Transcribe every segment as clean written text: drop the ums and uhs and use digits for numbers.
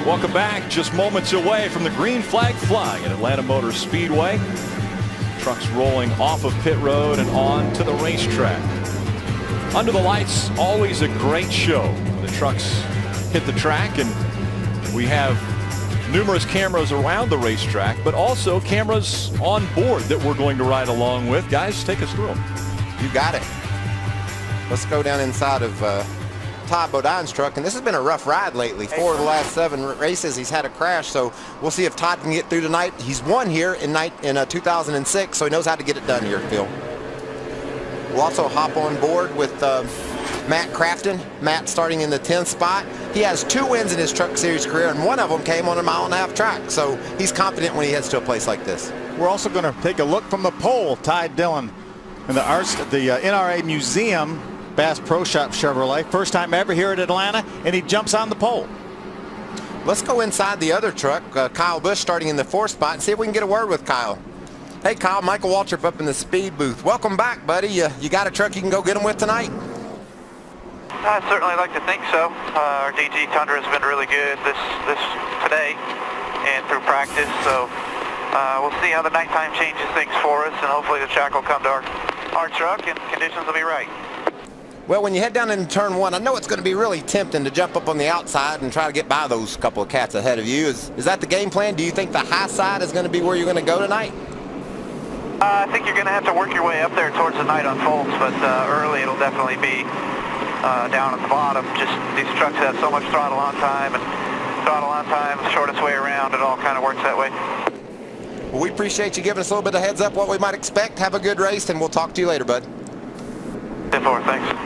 Welcome back. Just moments away from the green flag flying at Atlanta Motor Speedway. Trucks rolling off of pit road and on to the racetrack. Under the lights, always a great show. The trucks hit the track, and we have numerous cameras around the racetrack, but also cameras on board that we're going to ride along with. Guys, take us through them. You got it. Let's go down inside of Todd Bodine's truck, and this has been a rough ride lately. 4 of the last 7 races he's had a crash, so we'll see if Todd can get through tonight. He's won here in 2006, so he knows how to get it done here, Phil. We'll also hop on board with Matt Crafton. Matt starting in the 10th spot. He has 2 wins in his Truck Series career, and one of them came on a 1.5-mile track, so he's confident when he heads to a place like this. We're also going to take a look from the pole. Ty Dillon in the NRA Museum Bass Pro Shop Chevrolet. First time ever here at Atlanta, and he jumps on the pole. Let's go inside the other truck. Kyle Busch starting in the 4th spot, and see if we can get a word with Kyle. Hey Kyle, Michael Waltrip up in the speed booth. Welcome back, buddy. You got a truck you can go get them with tonight? I'd certainly like to think so. Our DG Tundra has been really good this today and through practice, so we'll see how the nighttime changes things for us, and hopefully the track will come to our truck and conditions will be right. Well, when you head down into turn 1, I know it's going to be really tempting to jump up on the outside and try to get by those couple of cats ahead of you. Is that the game plan? Do you think the high side is going to be where you're going to go tonight? I think you're going to have to work your way up there towards the night unfolds, but early it'll definitely be down at the bottom. Just these trucks have so much throttle on time, and throttle on time, the shortest way around, it all kind of works that way. Well, we appreciate you giving us a little bit of heads up what we might expect. Have a good race, and we'll talk to you later, bud. 10-4, thanks.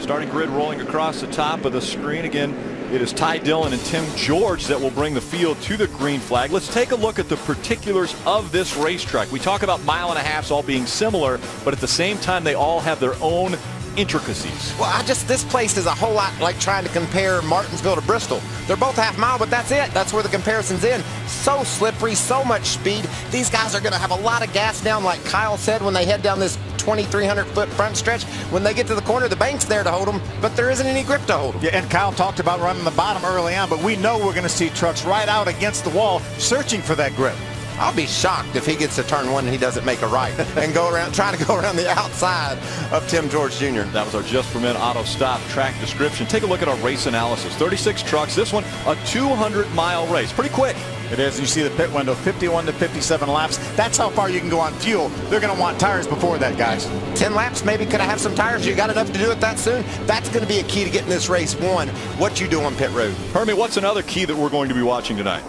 Starting grid rolling across the top of the screen. Again, it is Ty Dillon and Tim George that will bring the field to the green flag. Let's take a look at the particulars of this racetrack. We talk about 1.5 miles all being similar, but at the same time, they all have their own intricacies. Well, this place is a whole lot like trying to compare Martinsville to Bristol. They're both 1/2 mile, but that's it. That's where the comparison's in. So slippery, so much speed. These guys are going to have a lot of gas down, like Kyle said, when they head down this 2,300-foot front stretch. When they get to the corner, the bank's there to hold them, but there isn't any grip to hold them. Yeah, and Kyle talked about running the bottom early on, but we know we're going to see trucks right out against the wall searching for that grip. I'll be shocked if he gets to turn 1 and he doesn't make a right and trying to go around the outside of Tim George Jr. That was our Just for Men Auto Stop track description. Take a look at our race analysis. 36 trucks. This one, a 200-mile race. Pretty quick. It is. You see the pit window, 51 to 57 laps. That's how far you can go on fuel. They're going to want tires before that, guys. 10 laps, maybe. Could I have some tires? You got enough to do it that soon? That's going to be a key to getting this race won. What you do on pit road. Hermie, what's another key that we're going to be watching tonight?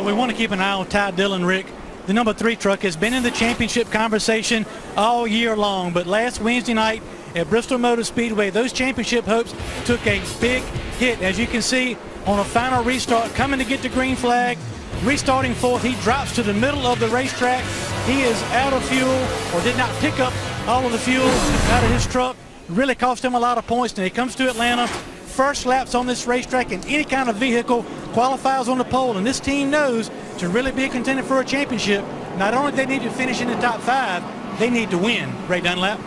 We want to keep an eye on Ty Dillon, Rick. The number 3 truck has been in the championship conversation all year long, but last Wednesday night at Bristol Motor Speedway, those championship hopes took a big hit. As you can see on a final restart, coming to get the green flag, restarting 4th, he drops to the middle of the racetrack. He is out of fuel, or did not pick up all of the fuel out of his truck. Really cost him a lot of points, and he comes to Atlanta. First laps on this racetrack in any kind of vehicle, qualifies on the pole, and this team knows to really be a contender for a championship, not only do they need to finish in the top 5, they need to win. Ray Dunlap.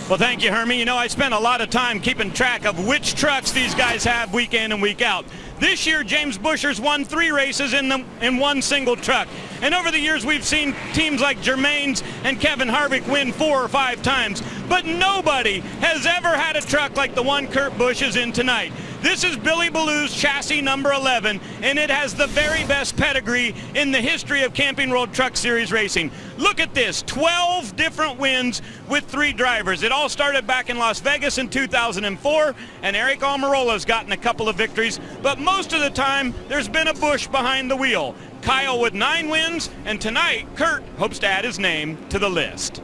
Well, thank you, Hermie. You know, I spent a lot of time keeping track of which trucks these guys have week in and week out. This year, James Buscher's won 3 races in one single truck. And over the years, we've seen teams like Germain's and Kevin Harvick win 4 or 5 times. But nobody has ever had a truck like the one Kurt Busch is in tonight. This is Billy Ballou's chassis number 11, and it has the very best pedigree in the history of Camping World Truck Series racing. Look at this, 12 different wins with 3 drivers. It all started back in Las Vegas in 2004, and Eric Almirola's gotten a couple of victories, but most of the time, there's been a Busch behind the wheel. Kyle with 9 wins, and tonight, Kurt hopes to add his name to the list.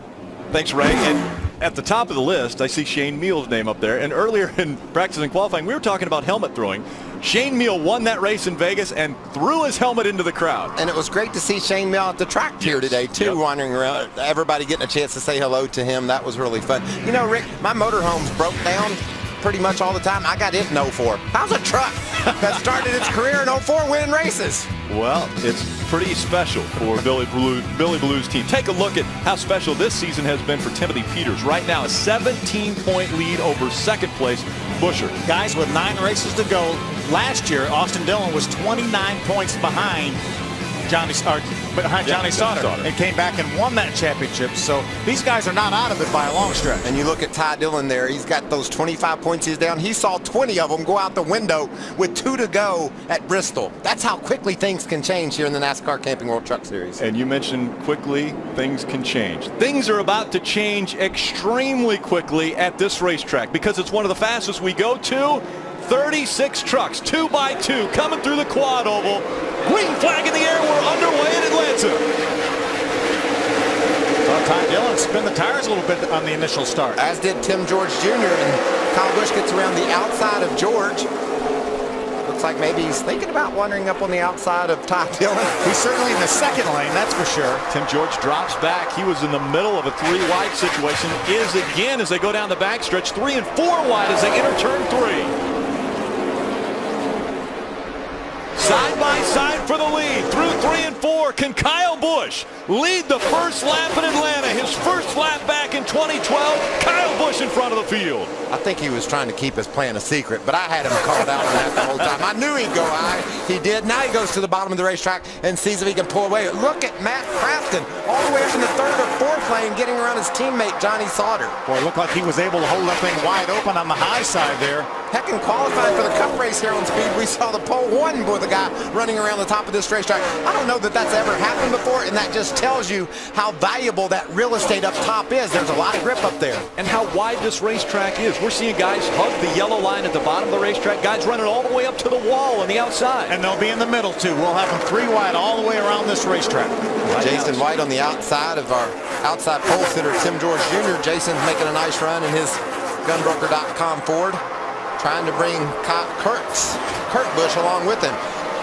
Thanks, Ray. And at the top of the list, I see Shane Meal's name up there. And earlier in practice and qualifying, we were talking about helmet throwing. Shane Meal won that race in Vegas and threw his helmet into the crowd. And it was great to see Shane Meal at the track here today, too, wandering around. Everybody getting a chance to say hello to him. That was really fun. You know, Rick, my motorhome's broke down pretty much all the time. I got it in 04. How's a truck that started its career in 04 winning races? Well, it's pretty special for Billy Ballou's team. Take a look at how special this season has been for Timothy Peters. Right now, a 17-point lead over second place Buscher. Guys, with 9 races to go, last year, Austin Dillon was 29 points behind Johnny Sauter and came back and won that championship. So these guys are not out of it by a long stretch. And you look at Ty Dillon there, he's got those 25 points he's down. He saw 20 of them go out the window with 2 to go at Bristol. That's how quickly things can change here in the NASCAR Camping World Truck Series. And you mentioned quickly things can change. Things are about to change extremely quickly at this racetrack because it's one of the fastest we go to. 36 trucks, 2 by 2, coming through the quad oval. Green flag in the air. We're underway in Atlanta. Saw Ty Dillon spin the tires a little bit on the initial start. As did Tim George Jr. And Kyle Busch gets around the outside of George. Looks like maybe he's thinking about wandering up on the outside of Ty Dillon. He's certainly in the second lane, that's for sure. Tim George drops back. He was in the middle of a 3 wide situation. Is again as they go down the backstretch. 3 and 4 wide as they enter turn 3. Side by side for the lead through 3 and 4. Can Kyle Busch lead the first lap in Atlanta? His first lap back in 2012. Kyle Busch in front of the field. I think he was trying to keep his plan a secret, but I had him called out on that the whole time. I knew he'd go high. He did. Now he goes to the bottom of the racetrack and sees if he can pull away. Look at Matt Crafton all the way up in the 3rd or 4th lane getting around his teammate Johnny Sauter. Boy, it looked like he was able to hold that thing wide open on the high side there. Heck, in qualifying for the Cup race here on Speed, we saw the pole 1 with a guy running around the top of this racetrack. I don't know that that's ever happened before, and that just tells you how valuable that real estate up top is. There's a lot of grip up there. And how wide this racetrack is. We're seeing guys hug the yellow line at the bottom of the racetrack. Guys running all the way up to the wall on the outside. And they'll be in the middle, too. We'll have them 3 wide all the way around this racetrack. Jason White on the outside of our outside pole sitter, Tim George Jr. Jason's making a nice run in his gunbroker.com Ford, trying to bring Kurt Busch along with him.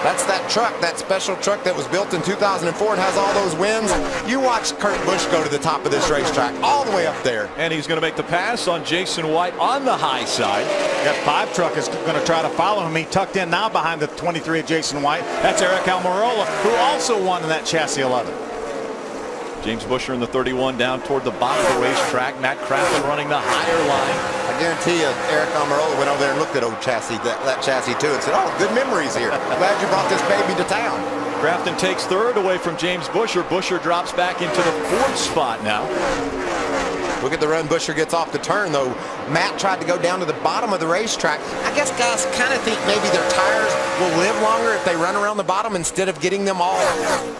That's that truck, that special truck that was built in 2004 and has all those wins. You watch Kurt Busch go to the top of this racetrack, all the way up there. And he's going to make the pass on Jason White on the high side. That 5 truck is going to try to follow him. He tucked in now behind the 23 of Jason White. That's Eric Almirola, who also won in that chassis 11. James Buescher in the 31 down toward the bottom of the racetrack. Matt Crafton running the higher line. I guarantee you, Eric Almirola went over there and looked at old chassis, that chassis too, and said, oh, good memories here. Glad you brought this baby to town. Crafton takes 3rd away from James Buescher. Buescher drops back into the 4th spot now. Look at the run Buescher gets off the turn, though. Matt tried to go down to the bottom of the racetrack. I guess guys kind of think maybe their tires will live longer if they run around the bottom instead of getting them all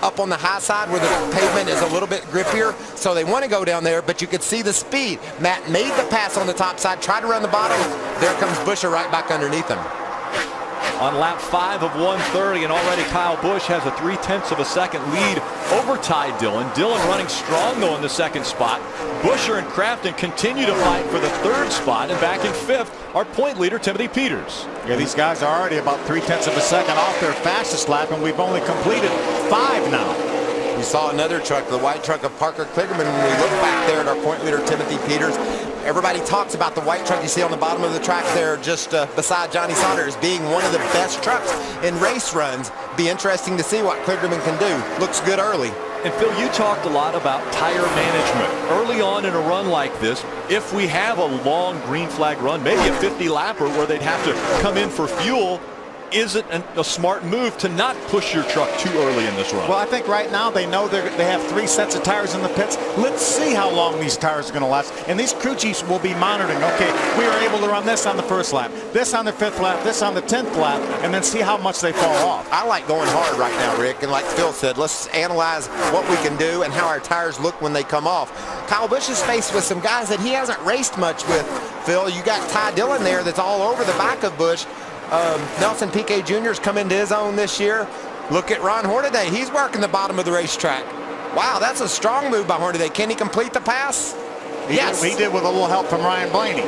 up on the high side where the pavement is a little bit grippier. So they want to go down there, but you could see the speed. Matt made the pass on the top side, tried to run the bottom. There comes Buescher right back underneath him. On lap 5 of 130, and already Kyle Busch has a 0.3 of a second lead over Ty Dillon. Dillon running strong, though, in the 2nd spot. Buescher and Crafton continue to fight for the 3rd spot, and back in 5th, our point leader, Timothy Peters. Yeah, these guys are already about 0.3 of a second off their fastest lap, and we've only completed 5 now. We saw another truck, the white truck of Parker Kligerman. When we look back there at our point leader, Timothy Peters, everybody talks about the white truck you see on the bottom of the track there just beside Johnny Sauter as being one of the best trucks in race runs. Be interesting to see what Kligerman can do. Looks good early. And Phil, you talked a lot about tire management. Early on in a run like this, if we have a long green flag run, maybe a 50-lapper where they'd have to come in for fuel, is it a smart move to not push your truck too early in this run? Well, I think right now they know they have 3 sets of tires in the pits. Let's see how long these tires are going to last. And these crew chiefs will be monitoring. Okay, we were able to run this on the 1st lap, this on the 5th lap, this on the 10th lap, and then see how much they fall off. I like going hard right now, Rick. And like Phil said, let's analyze what we can do and how our tires look when they come off. Kyle Busch is faced with some guys that he hasn't raced much with. Phil, you got Ty Dillon there that's all over the back of Busch. Nelson Piquet Jr.'s come into his own this year. Look at Ron Hornaday. He's working the bottom of the racetrack. Wow, that's a strong move by Hornaday. Can he complete the pass? Yes. He did with a little help from Ryan Blaney.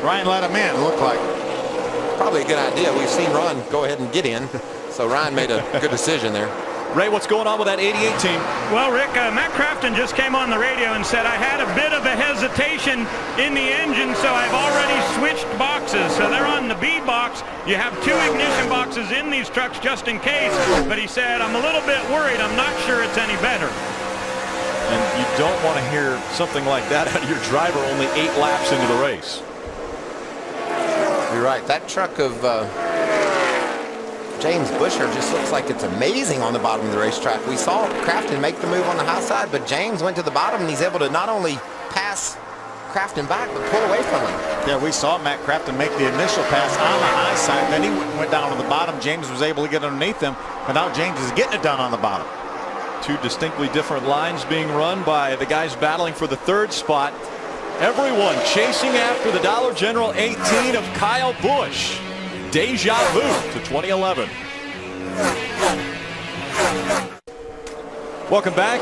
Ryan let him in, it looked like. Probably a good idea. We've seen Ron go ahead and get in. So Ryan made a good decision there. Ray, what's going on with that 88 team? Well, Rick, Matt Crafton just came on the radio and said, I had a bit of a hesitation in the engine, so I've already switched boxes. So they're on the B box. You have 2 ignition boxes in these trucks just in case. But he said, I'm a little bit worried. I'm not sure it's any better. And you don't want to hear something like that out of your driver only 8 laps into the race. You're right. That truck of James Busher just looks like it's amazing on the bottom of the racetrack. We saw Crafton make the move on the high side, but James went to the bottom, and he's able to not only pass Crafton back, but pull away from him. Yeah, we saw Matt Crafton make the initial pass on the high side, then he went down to the bottom. James was able to get underneath him, but now James is getting it done on the bottom. Two distinctly different lines being run by the guys battling for the third spot. Everyone chasing after the Dollar General 18 of Kyle Busch. Deja vu to 2011. Welcome back.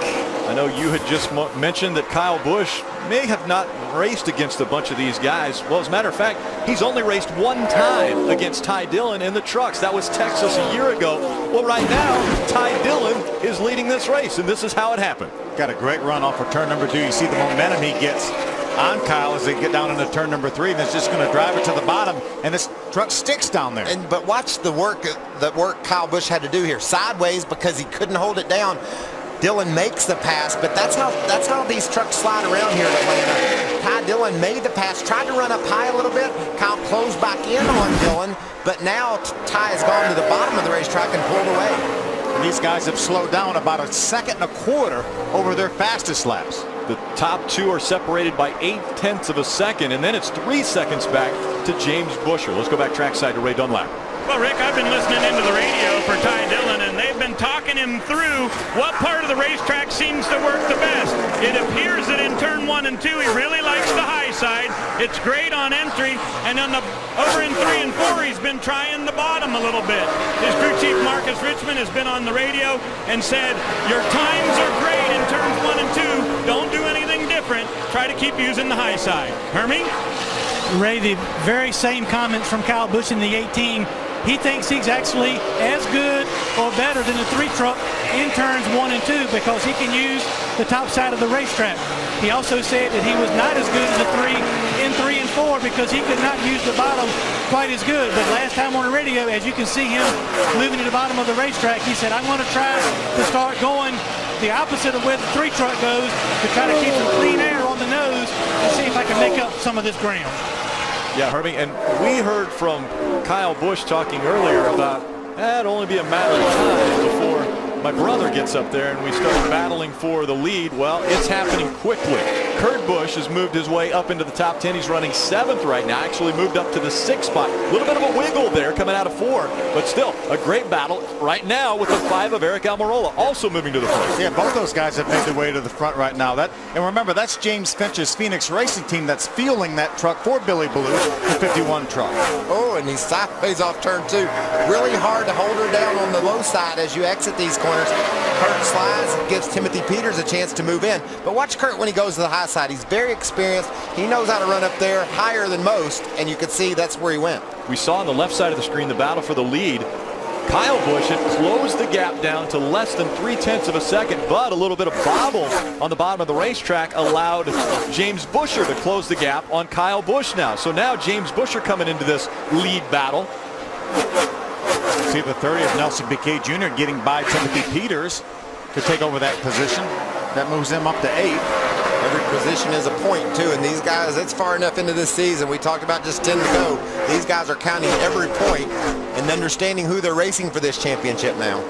I know you had just mentioned that Kyle Busch may have not raced against a bunch of these guys. Well, as a matter of fact, he's only raced one time against Ty Dillon in the trucks. That was Texas a year ago. Well, right now, Ty Dillon is leading this race, and this is how it happened. Got a great run off of turn number 2. You see the momentum he gets on Kyle as they get down into turn number 3, and it's just going to drive it to the bottom, and this truck sticks down there. But watch the work Kyle Busch had to do here. Sideways because he couldn't hold it down. Dillon makes the pass, but that's how these trucks slide around here at Atlanta. Ty Dillon made the pass, tried to run up high a little bit. Kyle closed back in on Dillon, but now Ty has gone to the bottom of the racetrack and pulled away. And these guys have slowed down about 1.25 seconds over their fastest laps. The top two are separated by 0.8 of a second, and then it's 3 seconds back to James Busher. Let's go back trackside to Ray Dunlap. Well, Rick, I've been listening into the radio for Ty Dillon, and they've been talking him through what part of the racetrack seems to work the best. It appears that in turn 1 and 2, he really likes the high side. It's great on entry, and over in 3 and 4, he's been trying the bottom a little bit. His crew chief, Marcus Richmond, has been on the radio and said, your times are great in turns 1 and 2. Don't do anything different. Try to keep using the high side. Hermie? Ray, the very same comments from Kyle Busch in the 18. He thinks he's actually as good or better than the 3 truck in turns 1 and 2 because he can use the top side of the racetrack. He also said that he was not as good as the 3 in 3 and 4 because he could not use the bottom quite as good. But last time on the radio, as you can see him moving to the bottom of the racetrack, he said, I'm going to try to start going the opposite of where the 3 truck goes to try to keep some clean air on the nose and see if I can make up some of this ground. Yeah, Herbie, and we heard from Kyle Busch talking earlier about it'll only be a matter of time before my brother gets up there and we start battling for the lead. Well, it's happening quickly. Kurt Busch has moved his way up into the top 10. He's running 7th right now, actually moved up to the 6th spot. A little bit of a wiggle there coming out of 4, but still a great battle right now with the 5 of Eric Almirola also moving to the front. Yeah, both those guys have made their way to the front right now. And remember, that's James Finch's Phoenix Racing team that's fueling that truck for Billy Ballou, the 51 truck. Oh, and he's sideways off turn 2. Really hard to hold her down on the low side as you exit these corners. Kurt slides, gives Timothy Peters a chance to move in. But watch Kurt when he goes to the high side. He's very experienced. He knows how to run up there higher than most, and you can see that's where he went. We saw on the left side of the screen the battle for the lead. Kyle Busch had closed the gap down to less than 0.3 of a second, but a little bit of bobble on the bottom of the racetrack allowed James Busher to close the gap on Kyle Busch now. So now James Busher coming into this lead battle. See the 30 of Nelson Piquet Jr. getting by Timothy Peters to take over that position. That moves him up to 8th. Every position is a point, too, and these guys, it's far enough into this season. We talked about just 10 to go. These guys are counting every point and understanding who they're racing for this championship now.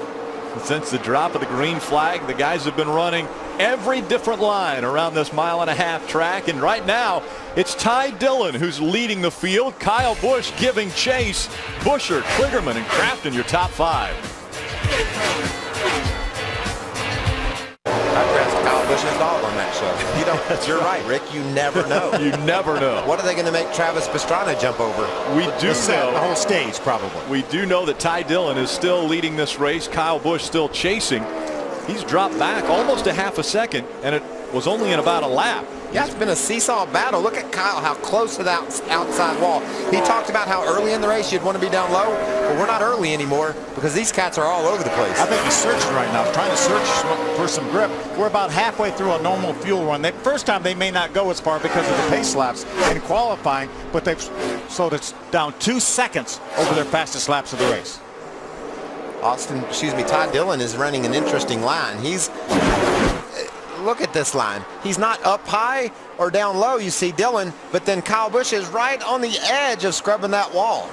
Since the drop of the green flag, the guys have been running every different line around this 1.5 mile track, and right now it's Ty Dillon who's leading the field. Kyle Busch giving chase. Busher, Kligerman, and Crafton your top 5. Kyle Busch's dog on that show. You don't. You're right, Rick. You never know. You never know. What are they going to make Travis Pastrana jump over? We do know the whole stage, probably. We do know that Ty Dillon is still leading this race. Kyle Busch still chasing. He's dropped back almost 0.5 second, and it was only in about a lap. Yeah, it's been a seesaw battle. Look at Kyle, how close to that outside wall. He talked about how early in the race you'd want to be down low, but we're not early anymore because these cats are all over the place. I think he's searching right now, trying to search for some grip. We're about halfway through a normal fuel run. First time they may not go as far because of the pace laps in qualifying, but they've slowed it down 2 seconds over their fastest laps of the race. Ty Dillon is running an interesting line. Look at this line. He's not up high or down low, you see Dillon, but then Kyle Busch is right on the edge of scrubbing that wall.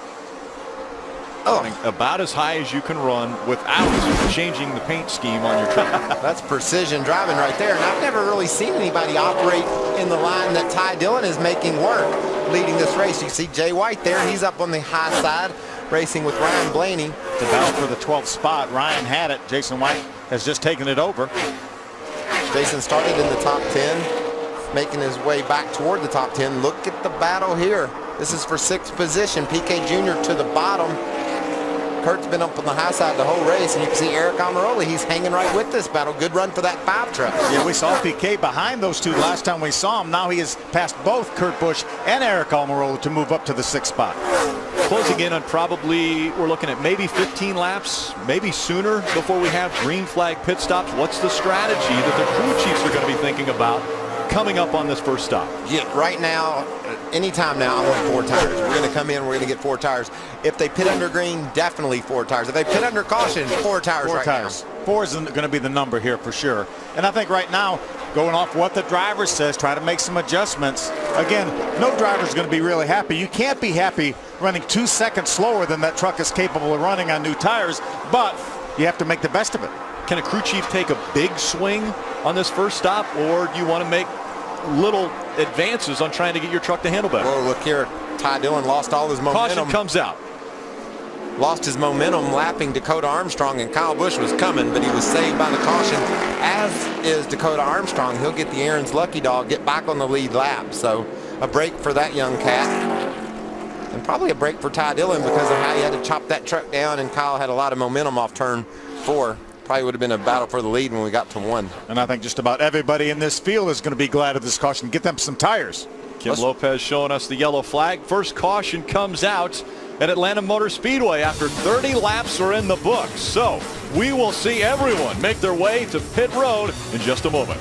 running about as high as you can run without changing the paint scheme on your truck. That's precision driving right there. And I've never really seen anybody operate in the line that Ty Dillon is making work leading this race. You see Jay White there. He's up on the high side racing with Ryan Blaney. The battle for the 12th spot. Ryan had it. Jason White has just taken it over. Jason started in the top 10, making his way back toward the top 10. Look at the battle here. This is for 6th position. PK Jr. to the bottom. Kurt's been up on the high side the whole race, and you can see Eric Almirola. He's hanging right with this battle. Good run for that 5 truck. Yeah, we saw PK behind those two last time we saw him. Now he has passed both Kurt Busch and Eric Almirola to move up to the 6th spot. Closing in on probably, we're looking at maybe 15 laps, maybe sooner before we have green flag pit stops. What's the strategy that the crew chiefs are going to be thinking about coming up on this first stop? Yeah, right now, anytime now, I want 4 tires. We're going to come in, we're going to get 4 tires. If they pit under green, definitely 4 tires. If they pit under caution, 4 tires right now. 4 is going to be the number here for sure. And I think right now, going off what the driver says, try to make some adjustments. Again, no driver's going to be really happy. You can't be happy running 2 seconds slower than that truck is capable of running on new tires, but you have to make the best of it. Can a crew chief take a big swing on this first stop, or do you want to make little advances on trying to get your truck to handle better? Well, look here. Ty Dillon lost all his momentum. Caution comes out. Lost his momentum lapping Dakota Armstrong, and Kyle Busch was coming, but he was saved by the caution, as is Dakota Armstrong. He'll get the Aaron's lucky dog, get back on the lead lap. So a break for that young cat, and probably a break for Ty Dillon because of how he had to chop that truck down, and Kyle had a lot of momentum off turn 4. Probably would have been a battle for the lead when we got to 1. And I think just about everybody in this field is going to be glad of this caution. Get them some tires. Kim Lopez showing us the yellow flag. First caution comes out at Atlanta Motor Speedway after 30 laps are in the books. So we will see everyone make their way to pit road in just a moment.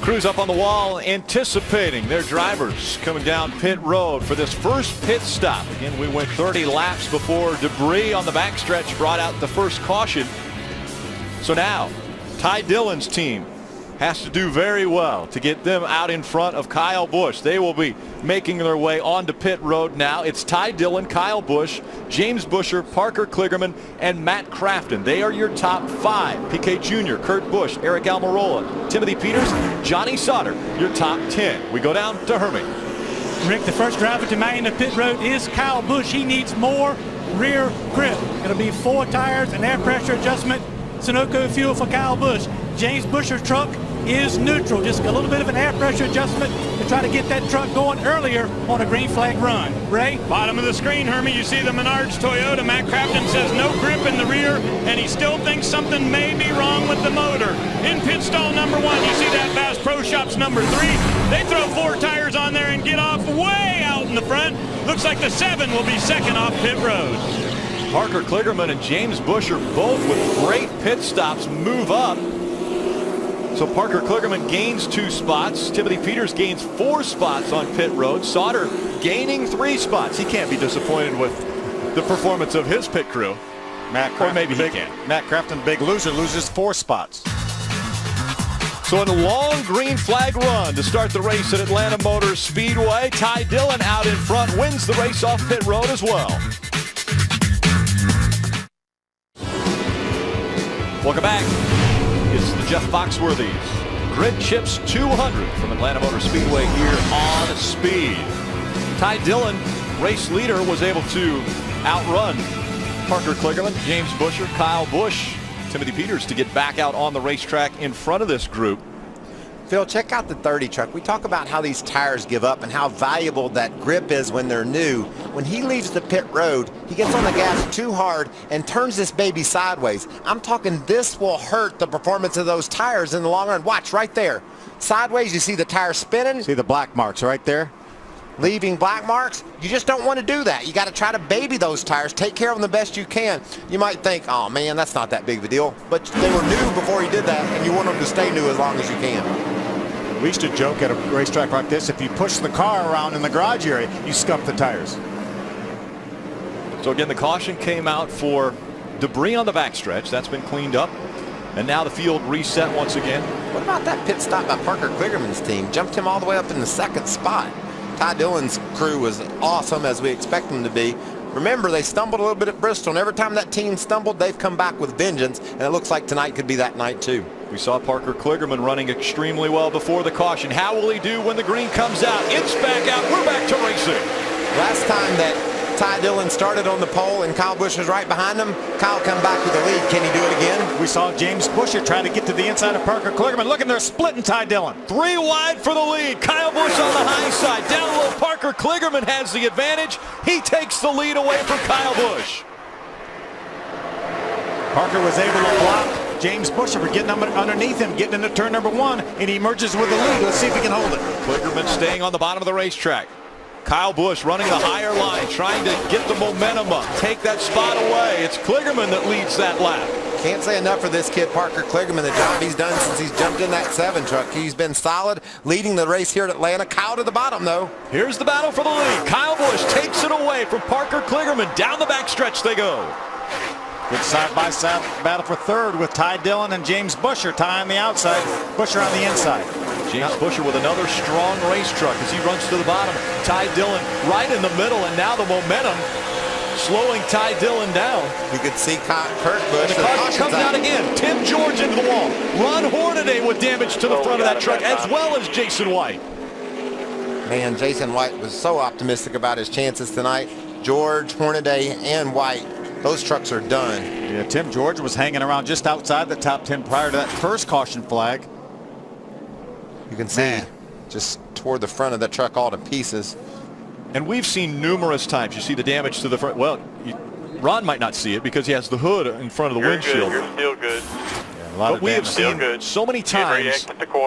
Crews up on the wall anticipating their drivers coming down pit road for this first pit stop. Again, we went 30 laps before debris on the backstretch brought out the first caution. So now Ty Dillon's team has to do very well to get them out in front of Kyle Busch. They will be making their way onto pit road now. It's Ty Dillon, Kyle Busch, James Buescher, Parker Kligerman, and Matt Crafton. They are your top 5. PK Jr., Kurt Busch, Eric Almirola, Timothy Peters, Johnny Sauter, your top 10. We go down to Hermie. Rick, the first driver to man the pit road is Kyle Busch. He needs more rear grip. It'll be 4 tires, an air pressure adjustment, Sunoco fuel for Kyle Busch. James Buescher's truck is neutral, just a little bit of an air pressure adjustment to try to get that truck going earlier on a green flag run. Ray? Bottom of the screen, Hermie, you see the Menards Toyota. Matt Crafton says no grip in the rear, and he still thinks something may be wrong with the motor. In pit stall number 1, you see that Bass Pro Shops number 3. They throw 4 tires on there and get off way out in the front. Looks like the 7 will be second off pit road. Parker Kligerman and James Buescher both with great pit stops move up. So Parker Kligerman gains 2 spots. Timothy Peters gains 4 spots on pit road. Sauter gaining 3 spots. He can't be disappointed with the performance of his pit crew. Or maybe he can. Matt Crafton, big loser, loses 4 spots. So in a long green flag run to start the race at Atlanta Motor Speedway, Ty Dillon out in front wins the race off pit road as well. Welcome back. It's the Jeff Foxworthy's Grid Chips 200 from Atlanta Motor Speedway here on Speed. Ty Dillon, race leader, was able to outrun Parker Kligerman, James Buescher, Kyle Busch, Timothy Peters to get back out on the racetrack in front of this group. Phil, check out the 30 truck. We talk about how these tires give up and how valuable that grip is when they're new. When he leaves the pit road, he gets on the gas too hard and turns this baby sideways. I'm talking this will hurt the performance of those tires in the long run. Watch right there. Sideways, you see the tire spinning. See the black marks right there? Leaving black marks. You just don't want to do that. You got to try to baby those tires, take care of them the best you can. You might think, oh man, that's not that big of a deal, but they were new before you did that, and you want them to stay new as long as you can. We used to joke at a racetrack like this, if you push the car around in the garage area, you scuff the tires. So again, the caution came out for debris on the backstretch. That's been cleaned up. And now the field reset once again. What about that pit stop by Parker Kligerman's team? Jumped him all the way up in the 2nd spot. Ty Dillon's crew was awesome, as we expect them to be. Remember, they stumbled a little bit at Bristol, and every time that team stumbled, they've come back with vengeance, and it looks like tonight could be that night too. We saw Parker Kligerman running extremely well before the caution. How will he do when the green comes out? It's back out. We're back to racing. Last time that Ty Dillon started on the pole and Kyle Busch was right behind him, Kyle come back with the lead. Can he do it again? We saw James Busher trying to get to the inside of Parker Kligerman. Look, and they're splitting Ty Dillon. 3 wide for the lead. Kyle Busch on the high side. Down low, Parker Kligerman has the advantage. He takes the lead away from Kyle Busch. Parker was able to block James Busher for getting underneath him, getting into turn number 1, and he emerges with the lead. Let's see if he can hold it. Kligerman staying on the bottom of the racetrack. Kyle Busch running the higher line, trying to get the momentum up, take that spot away. It's Kligerman that leads that lap. Can't say enough for this kid, Parker Kligerman, the job he's done since he's jumped in that 7 truck. He's been solid, leading the race here at Atlanta. Kyle to the bottom, though. Here's the battle for the lead. Kyle Busch takes it away from Parker Kligerman. Down the backstretch they go. Good side-by-side battle for third with Ty Dillon and James Busher. Ty on the outside, Busher on the inside. James Busher with another strong race truck as he runs to the bottom. Ty Dillon right in the middle, and now the momentum slowing Ty Dillon down. You could see Kurt Busch. And the caution comes out again. Tim George into the wall. Ron Hornaday with damage to the front of that truck, as well as Jason White. Man, Jason White was so optimistic about his chances tonight. George, Hornaday, and White, those trucks are done. Yeah, Tim George was hanging around just outside the top 10 prior to that first caution flag. You can see just toward the front of the truck all to pieces. And we've seen numerous times, you see the damage to the front. Well, Ron might not see it because he has the hood in front of the windshield. You're still good. But we have seen so many times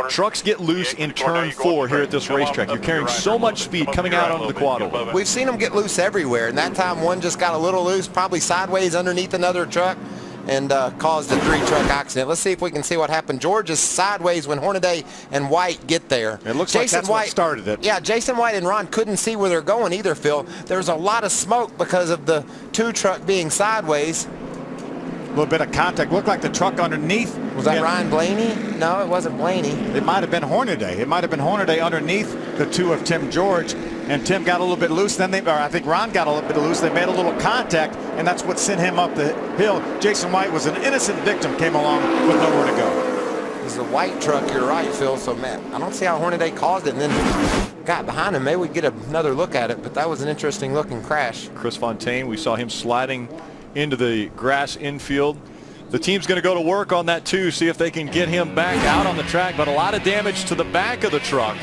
trucks get loose in turn 4 here at this racetrack. You're carrying so much speed coming out onto the quad. We've seen them get loose everywhere, and that time one just got a little loose, probably sideways underneath another truck, and caused a 3-truck accident. Let's see if we can see what happened. George is sideways when Hornaday and White get there. It looks like that's what started it. Yeah, Jason White and Ron couldn't see where they're going either, Phil. There's a lot of smoke because of the 2-truck being sideways. A little bit of contact. Looked like the truck underneath. Was that Ryan Blaney? No, it wasn't Blaney. It might have been Hornaday. It might have been Hornaday underneath the 2 of Tim George. And Tim got a little bit loose. Then I think Ron got a little bit loose. They made a little contact, and that's what sent him up the hill. Jason White was an innocent victim, came along with nowhere to go. It's a white truck, you're right, Phil. So, man, I don't see how Hornaday caused it and then got behind him. Maybe we get another look at it, but that was an interesting looking crash. Chris Fontaine, we saw him sliding into the grass infield. The team's going to go to work on that too, see if they can get him back out on the track, but a lot of damage to the back of the truck.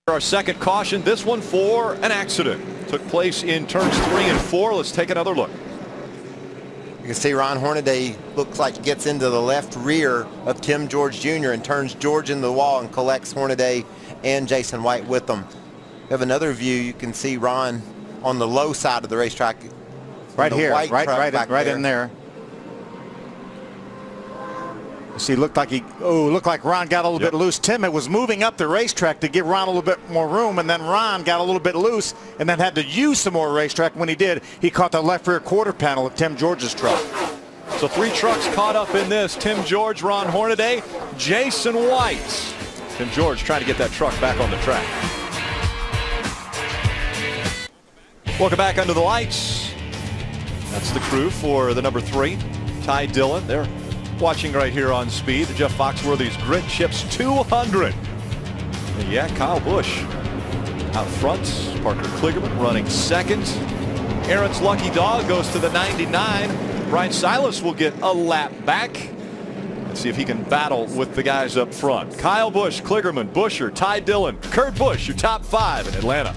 Our second caution, this one for an accident. Took place in turns 3 and 4. Let's take another look. You can see Ron Hornaday looks like gets into the left rear of Tim George Jr. and turns George into the wall and collects Hornaday and Jason White with them. We have another view. You can see Ron on the low side of the racetrack. Right here, right in there. You see, looked like Ron got a little bit loose. Tim was moving up the racetrack to give Ron a little bit more room, and then Ron got a little bit loose and then had to use some more racetrack. When he did, he caught the left rear quarter panel of Tim George's truck. So 3 trucks caught up in this. Tim George, Ron Hornaday, Jason White. Tim George trying to get that truck back on the track. Welcome back under the lights. That's the crew for the number 3, Ty Dillon. They're watching right here on Speed. Jeff Foxworthy's grit chips 200. And yeah, Kyle Busch out front. Parker Kligerman running second. Aaron's lucky dog goes to the 99. Brian Silas will get a lap back. Let's see if he can battle with the guys up front. Kyle Busch, Kligerman, Busher, Ty Dillon, Kurt Busch, your top 5 in Atlanta.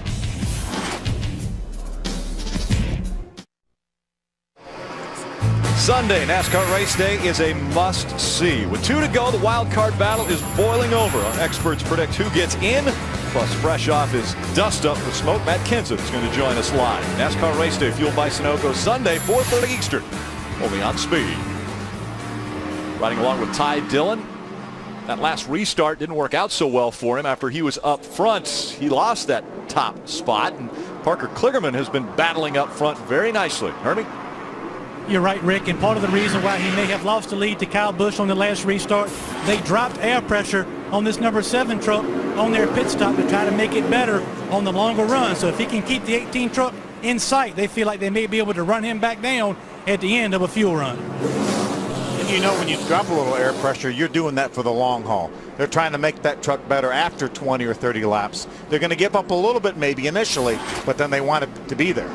Sunday, NASCAR race day is a must-see. With 2 to go, the wild card battle is boiling over. Our experts predict who gets in. Plus, fresh off his dust-up with smoke, Matt Kenseth is going to join us live. NASCAR race day fueled by Sunoco Sunday, 4:30 Eastern, only on Speed. Riding along with Ty Dillon. That last restart didn't work out so well for him after he was up front. He lost that top spot, and Parker Kligerman has been battling up front very nicely. Herbie? You're right, Rick, and part of the reason why he may have lost the lead to Kyle Busch on the last restart, they dropped air pressure on this number 7 truck on their pit stop to try to make it better on the longer run. So if he can keep the 18 truck in sight, they feel like they may be able to run him back down at the end of a fuel run. And you know, when you drop a little air pressure, you're doing that for the long haul. They're trying to make that truck better after 20 or 30 laps. They're going to give up a little bit maybe initially, but then they want it to be there.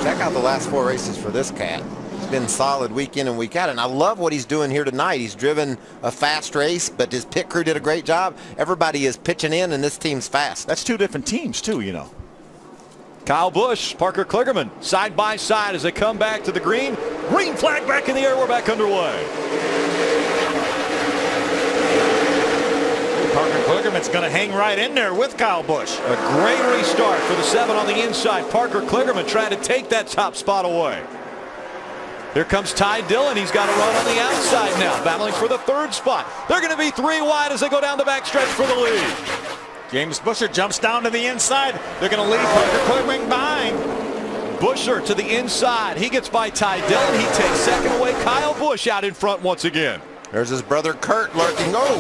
Check out the last 4 races for this cat. He's been solid week in and week out, and I love what he's doing here tonight. He's driven a fast race, but his pit crew did a great job. Everybody is pitching in, and this team's fast. That's 2 different teams too, you know. Kyle Busch, Parker Kligerman, side by side as they come back to the green. Green flag back in the air. We're back underway. Parker Kligerman's going to hang right in there with Kyle Busch. A great restart for the 7 on the inside. Parker Kligerman trying to take that top spot away. Here comes Ty Dillon. He's got a run on the outside now, battling for the 3rd spot. They're going to be 3 wide as they go down the backstretch for the lead. James Buescher jumps down to the inside. They're going to leave Parker Kligerman behind. Buescher to the inside. He gets by Ty Dillon. He takes 2nd away. Kyle Busch out in front once again. There's his brother Kurt lurking. Oh,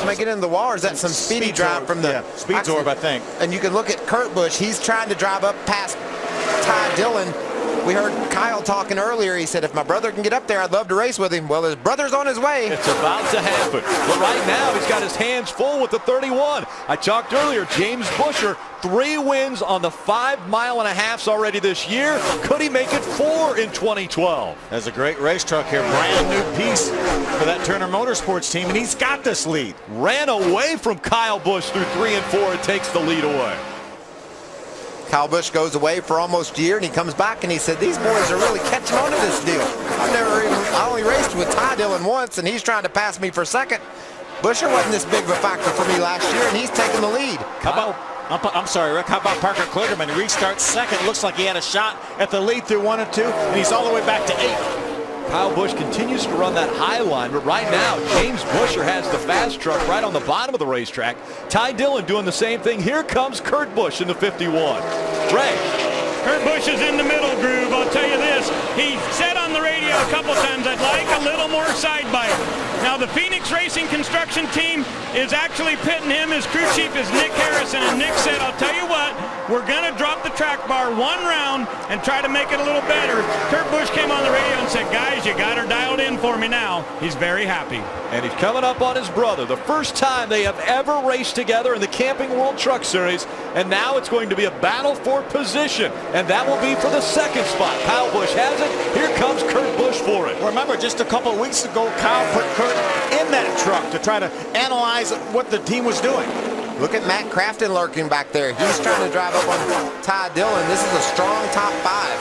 might get into the wall. Or is that some speedy drive from the speed orb, I think? And you can look at Kurt Busch. He's trying to drive up past Ty Dillon. We heard Kyle talking earlier. He said, if my brother can get up there, I'd love to race with him. Well, his brother's on his way. It's about to happen. But right now, he's got his hands full with the 31. I talked earlier, James Buescher, 3 wins on the 5.5 miles already this year. Could he make it 4 in 2012? That's a great race truck here. Brand new piece for that Turner Motorsports team, and he's got this lead. Ran away from Kyle Busch through 3 and 4 and takes the lead away. Kyle Busch goes away for almost a year, and he comes back and he said, these boys are really catching on to this deal. I only raced with Ty Dillon once, and he's trying to pass me for 2nd. Buescher wasn't this big of a factor for me last year, and he's taking the lead. How about, I'm sorry, Rick, how about Parker Kligerman? He restarts 2nd. Looks like he had a shot at the lead through 1 and 2, and he's all the way back to 8th. Kyle Busch continues to run that high line, but right now, James Buescher has the fast truck right on the bottom of the racetrack. Ty Dillon doing the same thing. Here comes Kurt Busch in the 51. Ray. Kurt Busch is in the middle groove. I'll tell you this. He said on the radio a couple times, I'd like a little more side bite. Now, the Phoenix Racing Construction team is actually pitting him. His crew chief is Nick Harrison, and Nick said, I'll tell you what, we're going to drop the track bar 1 round and try to make it a little better. Kurt Busch came on the radio and said, guys, you got her dialed in for me now. He's very happy. And he's coming up on his brother. The first time they have ever raced together in the Camping World Truck Series. And now it's going to be a battle for position. And that will be for the 2nd spot. Kyle Busch has it. Here comes Kurt Busch for it. Remember, just a couple of weeks ago, Kyle put Kurt in that truck to try to analyze what the team was doing. Look at Matt Crafton lurking back there. He's trying to drive up on Ty Dillon. This is a strong top 5.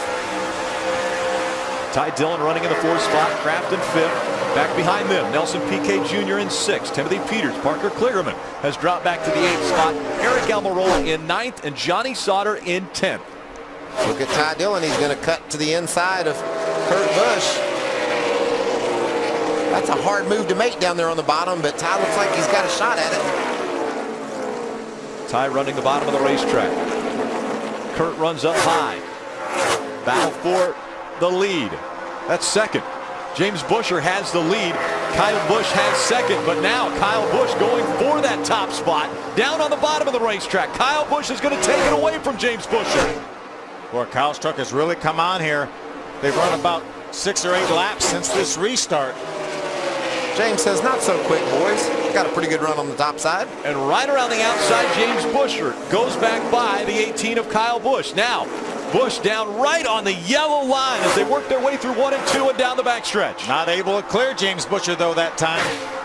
Ty Dillon running in the 4th spot. Crafton 5th. Back behind them, Nelson Piquet Jr. in 6th. Timothy Peters, Parker Kligerman has dropped back to the 8th spot. Eric Almirola in 9th, and Johnny Sauter in 10th. Look at Ty Dillon. He's going to cut to the inside of Kurt Busch. That's a hard move to make down there on the bottom, but Ty looks like he's got a shot at it. Ty running the bottom of the racetrack. Kurt runs up high. Battle for the lead. That's 2nd. James Buescher has the lead. Kyle Busch has 2nd, but now Kyle Busch going for that top spot down on the bottom of the racetrack. Kyle Busch is going to take it away from James Buescher. Boy, Kyle's truck has really come on here. They've run about 6 or 8 laps since this restart. James says, not so quick, boys. Got a pretty good run on the top side. And right around the outside, James Buescher goes back by the 18 of Kyle Busch. Now, Busch down right on the yellow line as they work their way through 1 and 2 and down the backstretch. Not able to clear James Buescher, though, that time.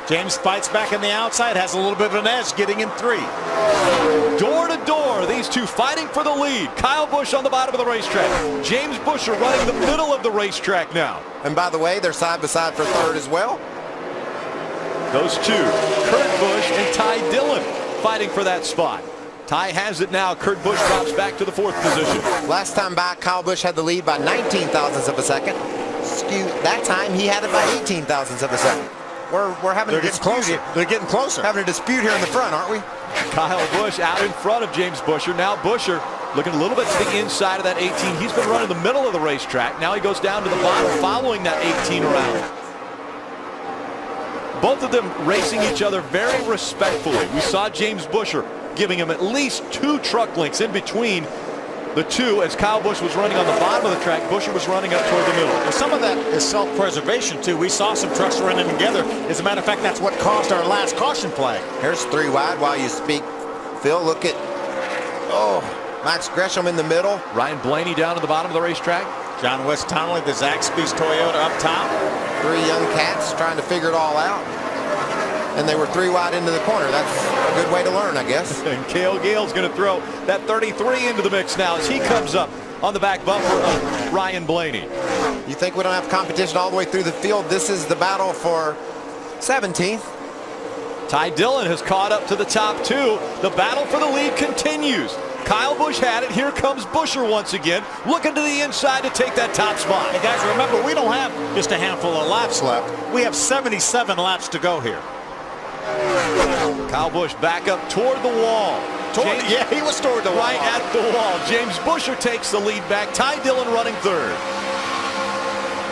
James fights back on the outside, has a little bit of an edge, getting in 3. Door to door, these two fighting for the lead. Kyle Busch on the bottom of the racetrack. James Buescher running the middle of the racetrack now. And by the way, they're side by side for 3rd as well. Those two, Kurt Busch and Ty Dillon, fighting for that spot. Ty has it now. Kurt Busch drops back to the 4th position. Last time back, Kyle Busch had the lead by 19 thousandths of a second. That time, he had it by 18 thousandths of a second. We're having a dispute here. They're getting closer. Having a dispute here in the front, aren't we? Kyle Busch out in front of James Buescher. Now Buescher Looking a little bit to the inside of that 18. He's been running the middle of the racetrack. Now he goes down to the bottom following that 18 around. Both of them racing each other very respectfully. We saw James Busher giving him at least 2 truck lengths in between the two. As Kyle Busch was running on the bottom of the track, Busher was running up toward the middle. Well, some of that is self-preservation too. We saw some trucks running together. As a matter of fact, that's what caused our last caution flag. Here's 3 wide while you speak. Phil, look at, Max Gresham in the middle. Ryan Blaney down at the bottom of the racetrack. John West Tonley, the Zaxby's Toyota up top. 3 young cats trying to figure it all out. And they were 3 wide into the corner. That's a good way to learn, I guess. And Cale Gale's going to throw that 33 into the mix now as he comes up on the back bumper of Ryan Blaney. You think we don't have competition all the way through the field? This is the battle for 17th. Ty Dillon has caught up to the top 2. The battle for the lead continues. Kyle Busch had it. Here comes Busher once again, looking to the inside to take that top spot. Hey guys, remember, we don't have just a handful of laps left. We have 77 laps to go here. Kyle Busch back up toward the wall. Yeah, he was toward the wall. Right at the wall. James Busher takes the lead back. Ty Dillon running 3rd.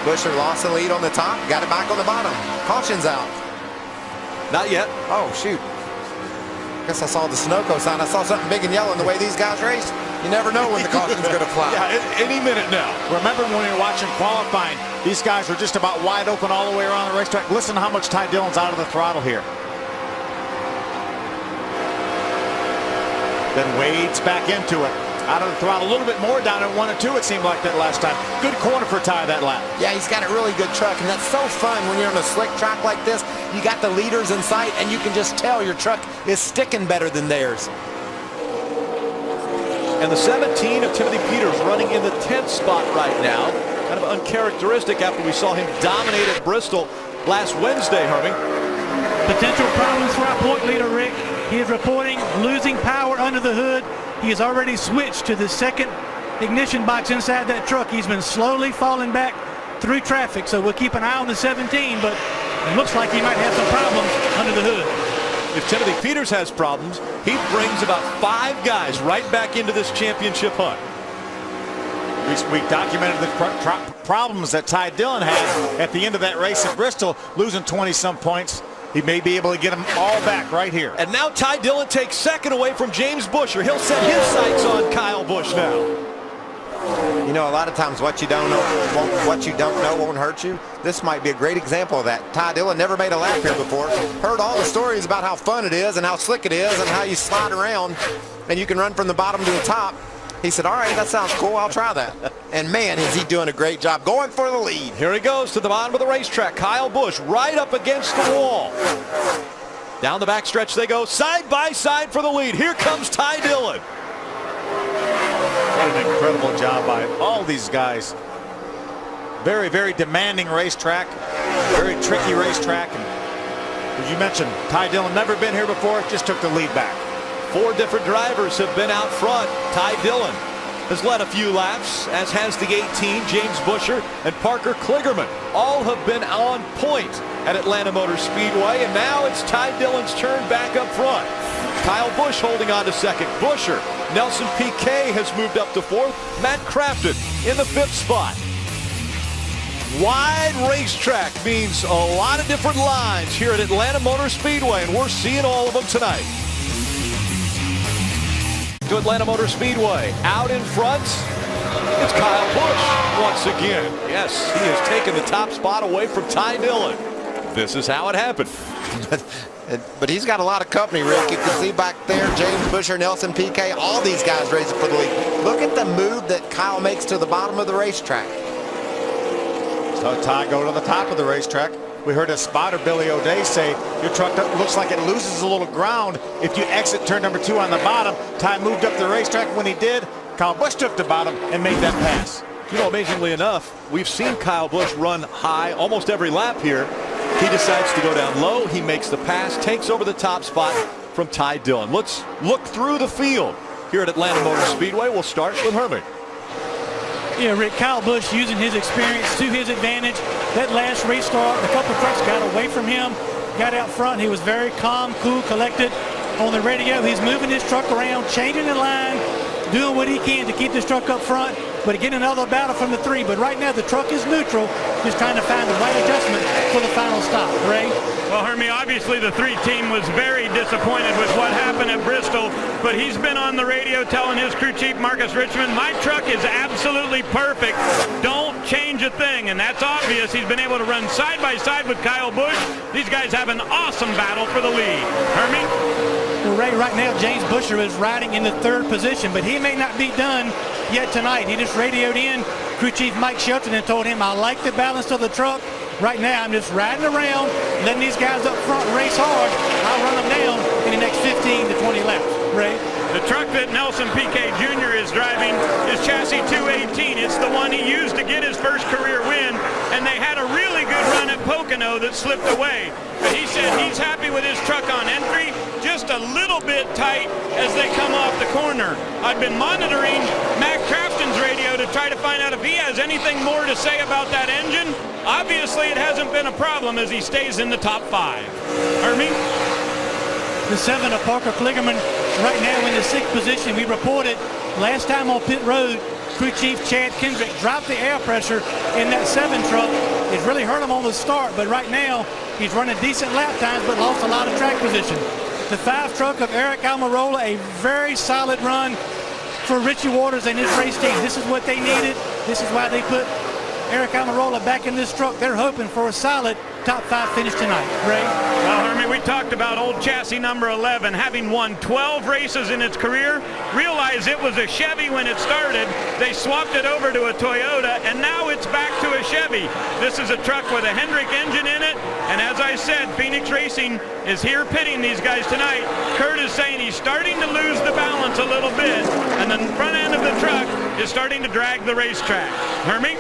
Busher lost the lead on the top, got it back on the bottom. Caution's out. Not yet. Oh, shoot. Guess I saw the Sunoco sign. I saw something big and yellow in the way these guys race. You never know when the caution's going to fly. Yeah, any minute now. Remember when we were watching qualifying, these guys were just about wide open all the way around the racetrack. Listen to how much Ty Dillon's out of the throttle here. Then Wade's back into it. Out of the throttle a little bit more, down at 1 or 2 it seemed like that last time. Good corner for Ty that lap. Yeah, he's got a really good truck, and that's so fun when you're on a slick track like this. You got the leaders in sight, and you can just tell your truck is sticking better than theirs. And the 17 of Timothy Peters running in the 10th spot right now. Kind of uncharacteristic after we saw him dominate at Bristol last Wednesday, Hermie. Potential problems for our point leader, Rick. He is reporting losing power under the hood. He has already switched to the second ignition box inside that truck. He's been slowly falling back through traffic, so we'll keep an eye on the 17, but it looks like he might have some problems under the hood. If Timothy Peters has problems, he brings about 5 guys right back into this championship hunt. We documented the problems that Ty Dillon had at the end of that race at Bristol, losing 20-some points. He may be able to get them all back right here. And now Ty Dillon takes 2nd away from James Busher. He'll set his sights on Kyle Busch now. You know, a lot of times what you don't know won't hurt you. This might be a great example of that. Ty Dillon never made a lap here before. Heard all the stories about how fun it is and how slick it is and how you slide around and you can run from the bottom to the top. He said, all right, that sounds cool. I'll try that. And man, is he doing a great job going for the lead. Here he goes to the bottom of the racetrack. Kyle Busch right up against the wall. Down the backstretch they go, side by side for the lead. Here comes Ty Dillon. What an incredible job by all these guys. Very, very demanding racetrack. Very tricky racetrack. And as you mentioned, Ty Dillon never been here before, just took the lead back. 4 different drivers have been out front. Ty Dillon has led a few laps, as has the 18, James Busher and Parker Kligerman. All have been on point at Atlanta Motor Speedway, and now it's Ty Dillon's turn back up front. Kyle Busch holding on to 2nd. Busher, Nelson Piquet has moved up to 4th. Matt Crafton in the 5th spot. Wide racetrack means a lot of different lines here at Atlanta Motor Speedway, and we're seeing all of them tonight. To Atlanta Motor Speedway, out in front, it's Kyle Busch once again. Yes, he has taken the top spot away from Ty Dillon. This is how it happened. But he's got a lot of company, Rick. You can see back there, James Busher, Nelson Piquet, all these guys racing for the lead. Look at the move that Kyle makes to the bottom of the racetrack. So Ty go to the top of the racetrack. We heard a spotter, Billy O'Day, say your truck looks like it loses a little ground if you exit turn number 2 on the bottom. Ty moved up the racetrack. When he did, Kyle Busch took the bottom and made that pass. You know, amazingly enough, we've seen Kyle Busch run high almost every lap here. He decides to go down low. He makes the pass, takes over the top spot from Ty Dillon. Let's look through the field here at Atlanta Motor Speedway. We'll start with Hermie. Yeah, Rick, Kyle Busch using his experience to his advantage. That last restart, a couple of trucks got away from him, got out front. He was very calm, cool, collected on the radio. He's moving his truck around, changing the line, doing what he can to keep this truck up front, but again, another battle from the 3. But right now, the truck is neutral, just trying to find the right adjustment for the final stop. Ray? Well, Hermie, obviously the 3 team was very disappointed with what happened at Bristol, but he's been on the radio telling his crew chief, Marcus Richmond, my truck is absolutely perfect. Don't change a thing, and that's obvious. He's been able to run side by side with Kyle Busch. These guys have an awesome battle for the lead. Hermie? Well, Ray, right now, James Busher is riding in the 3rd position, but he may not be done yet tonight. He just radioed in crew chief Mike Shelton and told him, I like the balance of the truck. Right now, I'm just riding around, letting these guys up front race hard. I'll run them down in the next 15 to 20 laps. Ray? The truck that Nelson Piquet Jr. is driving is chassis 218. It's the one he used to get his first career win, and they had a really good run at Pocono that slipped away. But he said he's happy with his truck on entry, just a little bit tight as they come off the corner. I've been monitoring Mac Crafton's radio to try to find out if he has anything more to say about that engine. Obviously, it hasn't been a problem as he stays in the top 5. Hermie? The 7 of Parker Kligerman right now in the 6th position. We reported last time on pit road, crew chief Chad Kendrick dropped the air pressure in that 7 truck. It really hurt him on the start, but right now he's running decent lap times but lost a lot of track position. The 5 truck of Eric Almirola, a very solid run for Richie Waters and his race team. This is what they needed. This is why they put Eric Almirola back in this truck. They're hoping for a solid top 5 finish tonight. Ray? Well, Hermie, we talked about old chassis number 11 having won 12 races in its career. Realized it was a Chevy when it started. They swapped it over to a Toyota, and now it's back to a Chevy. This is a truck with a Hendrick engine in it, and as I said, Phoenix Racing is here pitting these guys tonight. Kurt is saying he's starting to lose the balance a little bit, and the front end of the truck is starting to drag the racetrack. Hermie?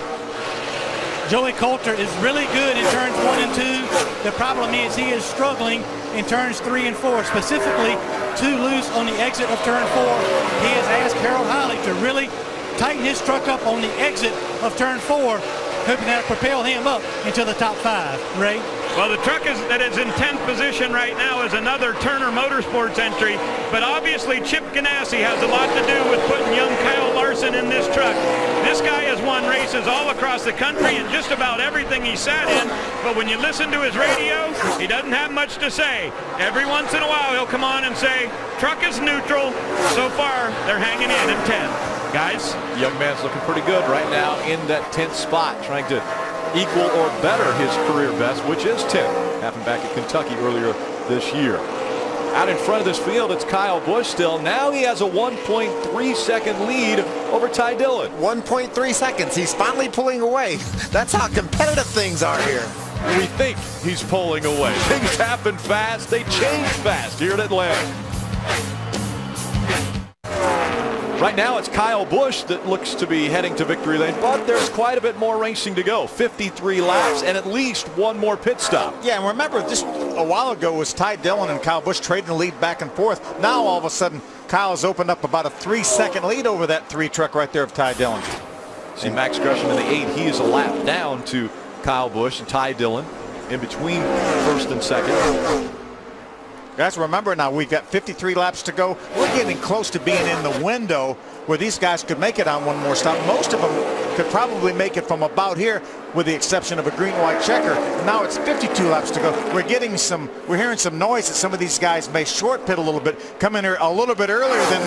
Joey Coulter is really good in turns 1 and 2. The problem is he is struggling in turns 3 and 4, specifically too loose on the exit of turn 4. He has asked Harold Holly to really tighten his truck up on the exit of turn 4, hoping that will propel him up into the top 5. Ray? Well, the truck that is in 10th position right now is another Turner Motorsports entry, but obviously Chip Ganassi has a lot to do with putting young Kyle Larson in this truck. This guy has won races all across the country in just about everything he sat in, but when you listen to his radio, he doesn't have much to say. Every once in a while, he'll come on and say, truck is neutral. So far, they're hanging in 10th. Guys? Young man's looking pretty good right now in that 10th spot, trying to equal or better his career best, which is 10th. Happened back at Kentucky earlier this year. Out in front of this field, it's Kyle Busch still. Now he has a 1.3 second lead over Ty Dillon. 1.3 seconds. He's finally pulling away. That's how competitive things are here. We think he's pulling away. Things happen fast. They change fast here at Atlanta. Right now, it's Kyle Busch that looks to be heading to victory lane, but there's quite a bit more racing to go. 53 laps and at least one more pit stop. Yeah, and remember, just a while ago was Ty Dillon and Kyle Busch trading the lead back and forth. Now, all of a sudden, Kyle has opened up about a 3-second lead over that 3 truck right there of Ty Dillon. See Max Gresham in the 8. He is a lap down to Kyle Busch and Ty Dillon in between first and second. Guys, remember now, we've got 53 laps to go. We're getting close to being in the window where these guys could make it on one more stop. Most of them could probably make it from about here, with the exception of a green-white checker. Now it's 52 laps to go. We're hearing some noise that some of these guys may short pit a little bit, come in here a little bit earlier than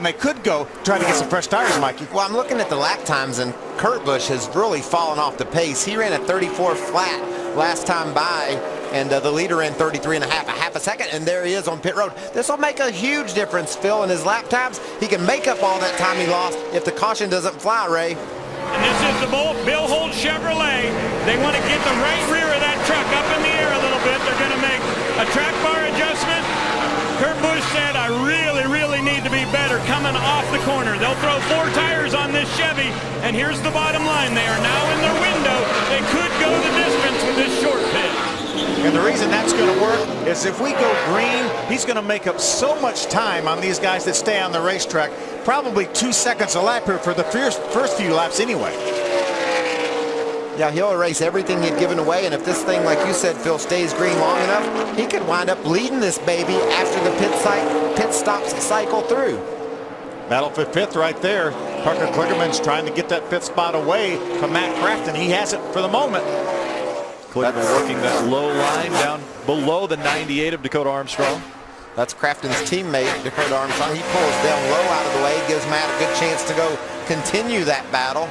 they could go, try to get some fresh tires, Mikey. Well, I'm looking at the lap times, and Kurt Busch has really fallen off the pace. He ran a 34 flat last time by, and the leader ran 33 and a half a second, and there he is on pit road. This will make a huge difference, Phil, in his lap times. He can make up all that time he lost if the caution doesn't fly, Ray. And this is the Bill Holt Chevrolet. They want to get the right rear of that truck up in the air a little bit. They're going to make a track bar adjustment. Kurt Busch said, I really need to be better coming off the corner. They'll throw 4 tires on this Chevy, and here's the bottom line. They are now in their window. They could go the distance with this short pit. And the reason that's going to work is if we go green, he's going to make up so much time on these guys that stay on the racetrack. Probably 2 seconds a lap here for the first few laps anyway. Yeah, he'll erase everything he'd given away, and if this thing, like you said, Phil, stays green long enough, he could wind up leading this baby after the pit stop cycle through. Battle for fifth right there. Parker Kligerman's trying to get that fifth spot away from Matt Crafton. He has it for the moment. Kligerman working that low line down below the 98 of Dakota Armstrong. That's Crafton's teammate, Dakota Armstrong. He pulls down low out of the way, gives Matt a good chance to go continue that battle.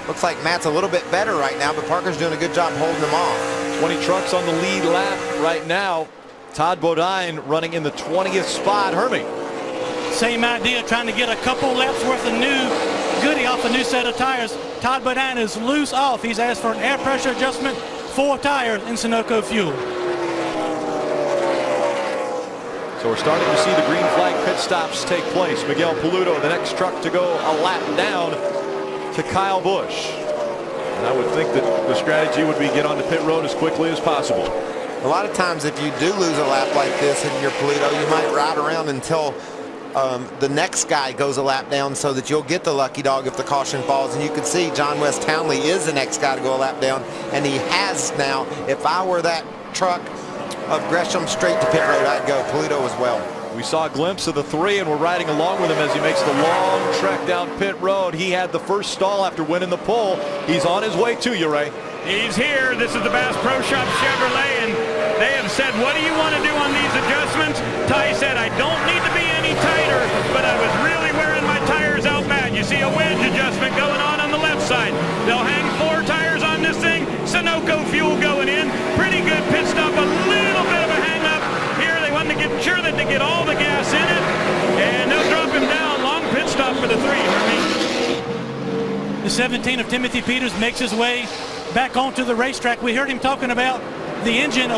Looks like Matt's a little bit better right now, but Parker's doing a good job holding him off. 20 trucks on the lead lap right now. Todd Bodine running in the 20th spot. Hermie. Same idea, trying to get a couple laps worth of new goodie off a new set of tires. Todd Bodine is loose off. He's asked for an air pressure adjustment, 4 tires, and Sunoco fuel. So we're starting to see the green flag pit stops take place. Miguel Paludo, the next truck to go a lap down to Kyle Busch. And I would think that the strategy would be get onto pit road as quickly as possible. A lot of times if you do lose a lap like this in your Paludo, you might ride around until the next guy goes a lap down so that you'll get the lucky dog if the caution falls. And you can see John West Townley is the next guy to go a lap down, and he has now. If I were that truck of Gresham straight to pit road, I'd go Paludo as well. We saw a glimpse of the 3, and we're riding along with him as he makes the long trek down pit road. He had the first stall after winning the pole. He's on his way to you, Ray. He's here. This is the Bass Pro Shop Chevrolet, and they have said, what do you want to do on these adjustments? Ty said, I don't need to be any tighter, but I was really wearing my tires out bad. You see a wedge adjustment going on the left side. They'll hang 4 tires on this thing. Sunoco fuel going in. Pretty good pit stop. A little bit of a hang up here. They want to get sure that they get all the gas in it, and they'll drop him down. Long pit stop for the 3. The 17 of Timothy Peters makes his way back onto the racetrack. We heard him talking about the engine a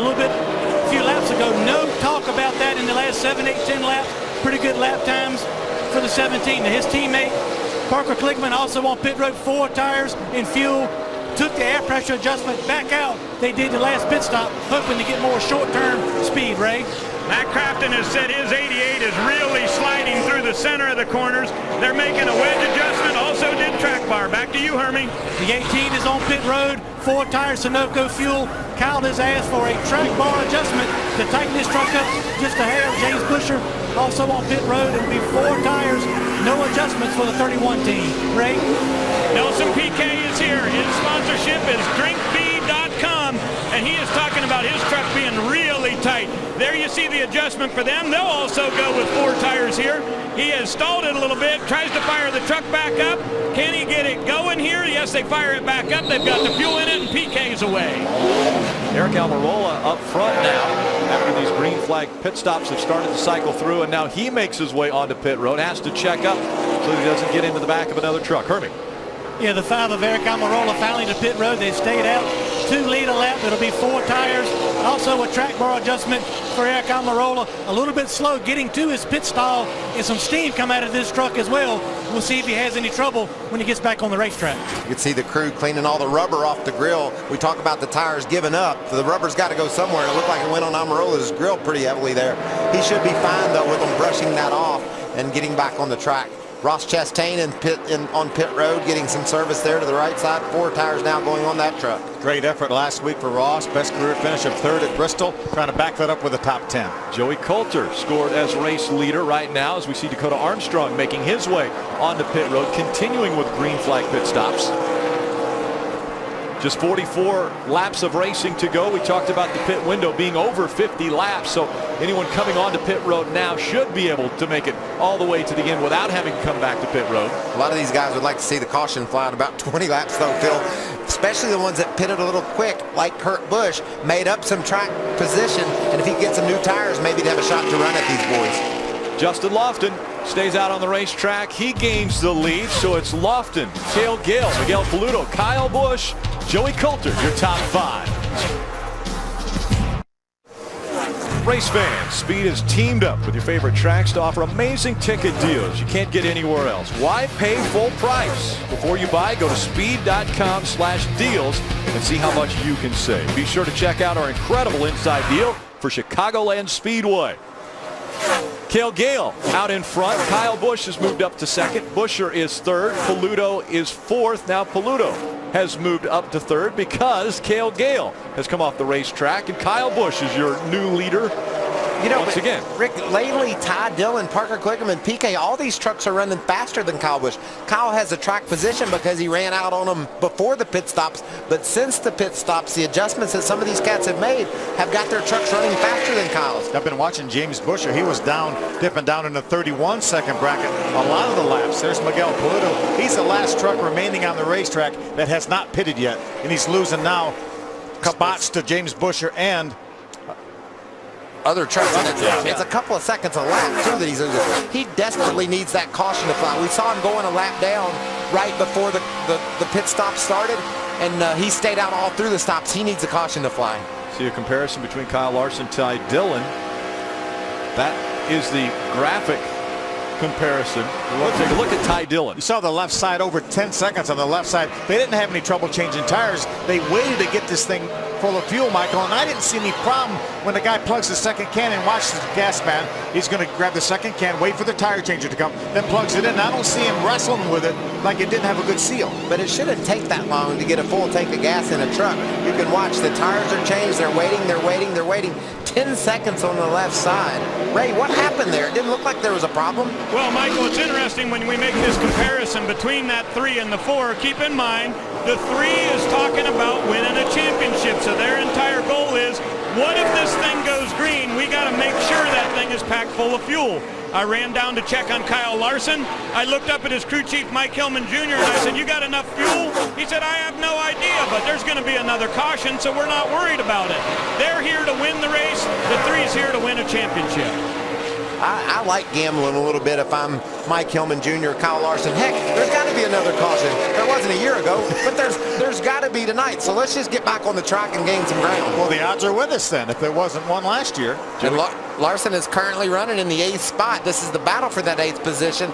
few laps ago. No talk about that in the last 7, 8, 10 laps. Pretty good lap times for the 17. Now his teammate Parker Kligerman also on pit road, 4 tires and fuel. Took the air pressure adjustment back out. They did the last pit stop, hoping to get more short-term speed, Ray. Matt Crafton has said his 88 is really sliding through the center of the corners. They're making a wedge adjustment, also did track bar. Back to you, Hermie. The 18 is on pit road, 4 tires, Sunoco fuel. Kyle has asked for a track bar adjustment to tighten this truck up just a hair. James Busher also on pit road. It'll be 4 tires, no adjustments for the 31 team. Ray? Nelson PK is here. His sponsorship is drinkb.com, and he is talking about his truck being really tight. There you see the adjustment for them. They'll also go with 4 tires here. He has stalled it a little bit, tries to fire the truck back up. Can he get it going here? Yes, they fire it back up. They've got the fuel in it, and PK's away. Eric Almirola up front now after these green flag pit stops have started to cycle through, and now he makes his way onto pit road, has to check up so that he doesn't get into the back of another truck. Hermie. Yeah, the 5 of Eric Almirola finally to pit road. They stayed out 2 lead a lap. It'll be 4 tires. Also a track bar adjustment for Eric Almirola. A little bit slow getting to his pit stall, and some steam come out of this truck as well. We'll see if he has any trouble when he gets back on the racetrack. You can see the crew cleaning all the rubber off the grill. We talk about the tires giving up. So the rubber's got to go somewhere. It looked like it went on Almirola's grill pretty heavily there. He should be fine, though, with them brushing that off and getting back on the track. Ross Chastain on pit road, getting some service there to the right side. 4 tires now going on that truck. Great effort last week for Ross. Best career finish of 3rd at Bristol. Trying to back that up with a top 10. Joey Coulter scored as race leader right now as we see Dakota Armstrong making his way onto pit road, continuing with green flag pit stops. Just 44 laps of racing to go. We talked about the pit window being over 50 laps, so anyone coming onto pit road now should be able to make it all the way to the end without having to come back to pit road. A lot of these guys would like to see the caution fly at about 20 laps, though, Phil. Especially the ones that pitted a little quick, like Kurt Busch, made up some track position, and if he gets some new tires, maybe he'd have a shot to run at these boys. Justin Lofton stays out on the racetrack. He gains the lead, so it's Lofton, Cale Gale, Miguel Paludo, Kyle Busch, Joey Coulter, your top 5. Race fans, Speed has teamed up with your favorite tracks to offer amazing ticket deals you can't get anywhere else. Why pay full price? Before you buy, go to speed.com/deals and see how much you can save. Be sure to check out our incredible inside deal for Chicagoland Speedway. Cale Gale out in front. Kyle Busch has moved up to 2nd. Busher is 3rd. Paludo is 4th. Now Paludo has moved up to 3rd because Cale Gale has come off the racetrack, and Kyle Busch is your new leader You know, once again. Rick, lately, Ty Dillon, Parker Kligerman, PK, all these trucks are running faster than Kyle Busch. Kyle has a track position because he ran out on them before the pit stops, but since the pit stops, the adjustments that some of these cats have made have got their trucks running faster than Kyle's. I've been watching James Busher. He was dipping down in the 31-second bracket a lot of the laps. There's Miguel Paludo. He's the last truck remaining on the racetrack that has not pitted yet, and he's losing now spots to James Busher and other trucks. It's a couple of seconds a lap too that he's losing. He desperately needs that caution to fly. We saw him going a lap down right before the pit stop started, and he stayed out all through the stops. He needs a caution to fly. See a comparison between Kyle Larson and Ty Dillon. That is the graphic comparison. Let's take a look at Ty Dillon. You saw the left side, over 10 seconds on the left side. They didn't have any trouble changing tires. They waited to get this thing full of fuel, Michael, and I didn't see any problem when the guy plugs the second can and watches the gas man. He's going to grab the second can, wait for the tire changer to come, then plugs it in. I don't see him wrestling with it like it didn't have a good seal. But it shouldn't take that long to get a full tank of gas in a truck. You can watch the tires are changed. They're waiting. 10 seconds on the left side. Ray, what happened there? It didn't look like there was a problem. Well, Michael, it's interesting when we make this comparison between that 3 and the 4. Keep in mind, the 3 is talking about winning a championship. So their entire goal is, what if this thing goes green? We got to make sure that thing is packed full of fuel. I ran down to check on Kyle Larson. I looked up at his crew chief, Mike Hillman Jr., and I said, you got enough fuel? He said, I have no idea, but there's going to be another caution, so we're not worried about it. They're here to win the race. The 3's here to win a championship. I like gambling a little bit if I'm Mike Hillman Jr. or Kyle Larson. Heck, there's got to be another caution. There wasn't a year ago, but there's got to be tonight. So let's just get back on the track and gain some ground. Well, the odds are with us then, if there wasn't one last year. And Larson is currently running in the 8th spot. This is the battle for that 8th position.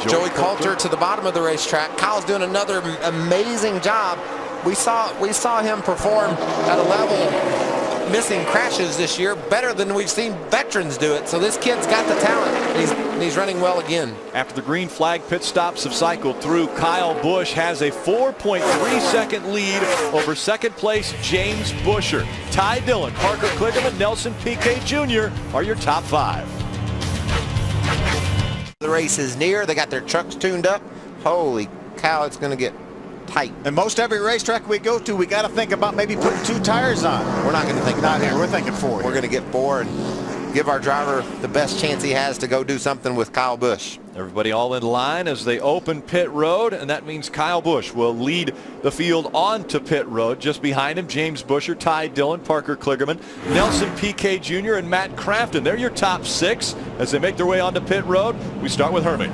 Joey Coulter to the bottom of the racetrack. Kyle's doing another amazing job. We saw him perform at a level missing crashes this year better than we've seen veterans do it. So this kid's got the talent, and he's running well again. After the green flag pit stops have cycled through, Kyle Busch has a 4.3-second lead over second place James Busher. Ty Dillon, Parker Kligerman, Nelson Piquet Jr. are your top 5. The race is near. They got their trucks tuned up. Holy cow, it's going to get tight. And most every racetrack we go to, we got to think about maybe putting 2 tires on. We're not going to think about that. We're thinking 4. We're going to get 4 and give our driver the best chance he has to go do something with Kyle Busch. Everybody all in line as they open pit road, and that means Kyle Busch will lead the field onto pit road. Just behind him, James Busher, Ty Dillon, Parker Kligerman, Nelson Piquet Jr., and Matt Crafton. They're your top 6 as they make their way onto pit road. We start with Hermie.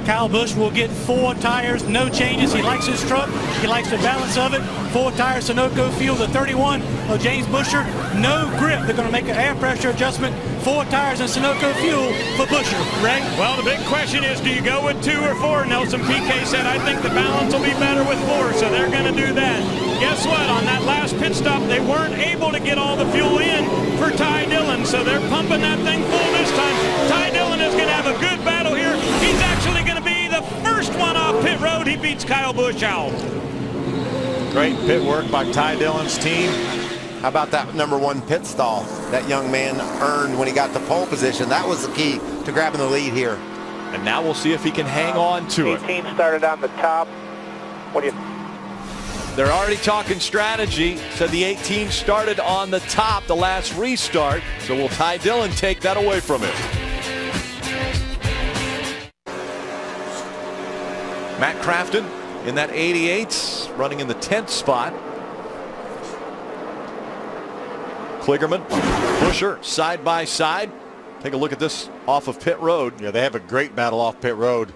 Kyle Busch will get 4 tires, no changes. He likes his truck. He likes the balance of it. 4 tires, Sunoco fuel. The 31 of James Busher, no grip. They're going to make an air pressure adjustment. 4 tires and Sunoco fuel for Busher. Ray? Well, the big question is, do you go with 2 or 4? Nelson Piquet said, I think the balance will be better with 4, so they're going to do that. Guess what? On that last pit stop, they weren't able to get all the fuel in for Ty Dillon, so they're pumping that thing full this time. Ty Dillon is going to have a good battle here. He's actually going to be the first one off pit road. He beats Kyle Busch out. Great pit work by Ty Dillon's team. How about that number 1 pit stall that young man earned when he got the pole position? That was the key to grabbing the lead here. And now we'll see if he can hang on to it. 18 started on the top. What do you... They're already talking strategy. Said the 18 started on the top, the last restart. So will Ty Dillon take that away from him? Matt Crafton in that 88, running in the 10th spot. Kligerman, Busher, side by side. Take a look at this off of pit road. Yeah, they have a great battle off pit road.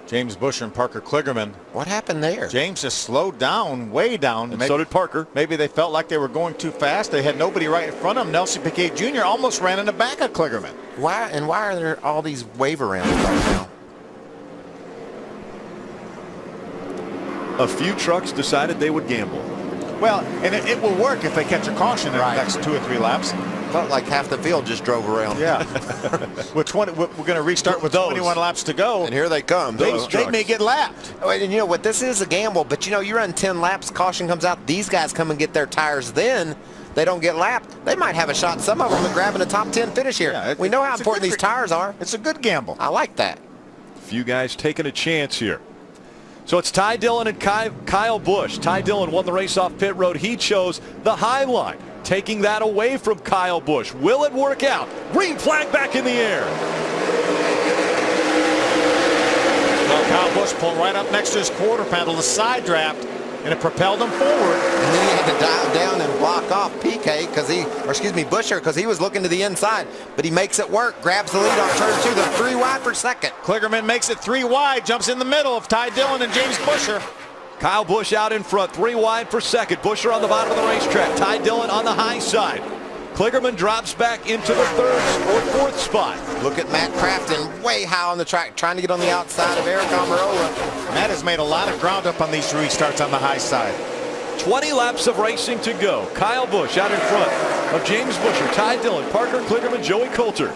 James Busher and Parker Kligerman. What happened there? James just slowed down, way down. And so did Parker. Maybe they felt like they were going too fast. They had nobody right in front of them. Nelson Piquet Jr. almost ran in the back of Kligerman. Why are there all these wave arounds right now? A few trucks decided they would gamble. Well, and it will work if they catch a caution in the next 2 or 3 laps. Felt like half the field just drove around. Yeah. We're going to restart with 21 laps to go. And here they come. They may get lapped. Oh, and you know what? This is a gamble, but you know, you run 10 laps, caution comes out. These guys come and get their tires then. they don't get lapped, they might have a shot, some of them, at grabbing a top 10 finish here. Yeah, we know how important these tires are. It's a good gamble. I like that. A few guys taking a chance here. So it's Ty Dillon and Kyle Busch. Ty Dillon won the race off pit road. He chose the high line, taking that away from Kyle Busch. Will it work out? Green flag back in the air. Well, Kyle Busch pulled right up next to his quarter panel, the side draft, and it propelled him forward. And then he had to dial down and block off PK Buescher, because he was looking to the inside, but he makes it work, grabs the lead on turn 2, the 3 wide per second. Kligerman makes it 3 wide, jumps in the middle of Ty Dillon and James Buescher. Kyle Busch out in front, 3 wide per second. Buescher on the bottom of the racetrack. Ty Dillon on the high side. Kligerman drops back into the 3rd or 4th spot. Look at Matt Crafton way high on the track, trying to get on the outside of Eric Almirola. Matt has made a lot of ground up on these restarts on the high side. 20 laps of racing to go. Kyle Busch out in front of James Buescher, Ty Dillon, Parker Kligerman, Joey Coulter.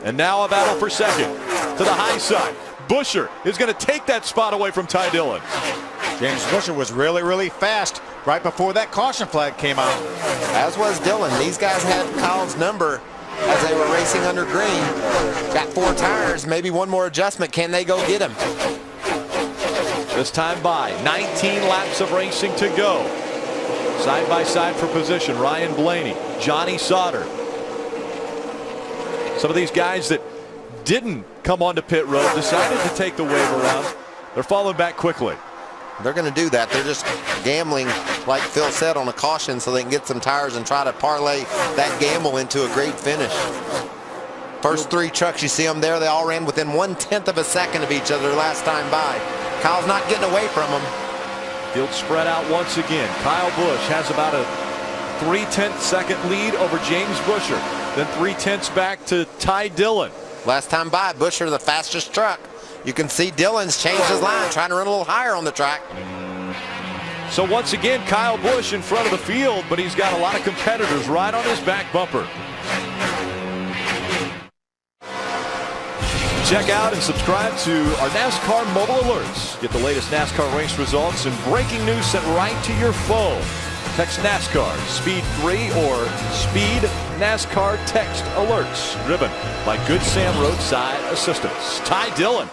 And now a battle for second to the high side. Buescher is going to take that spot away from Ty Dillon. James Buescher was really, really fast right before that caution flag came out. As was Dillon. These guys had Kyle's number as they were racing under green. Got 4 tires, maybe one more adjustment. Can they go get him? This time by 19 laps of racing to go. Side by side for position, Ryan Blaney, Johnny Sauter. Some of these guys that didn't come onto pit road decided to take the wave around. They're falling back quickly. They're going to do that. They're just gambling, like Phil said, on a caution so they can get some tires and try to parlay that gamble into a great finish. First 3 trucks, you see them there, they all ran within 1/10 of a second of each other last time by. Kyle's not getting away from them. Field spread out once again. Kyle Busch has about a 3/10 second lead over James Buescher. Then 3/10 back to Ty Dillon. Last time by, Buescher the fastest truck. You can see Dillon's changed his line, trying to run a little higher on the track. So once again, Kyle Busch in front of the field, but he's got a lot of competitors right on his back bumper. Check out and subscribe to our NASCAR mobile alerts. Get the latest NASCAR race results and breaking news sent right to your phone. Text NASCAR Speed 3 or Speed NASCAR Text Alerts. Driven by Good Sam Roadside Assistance. Ty Dillon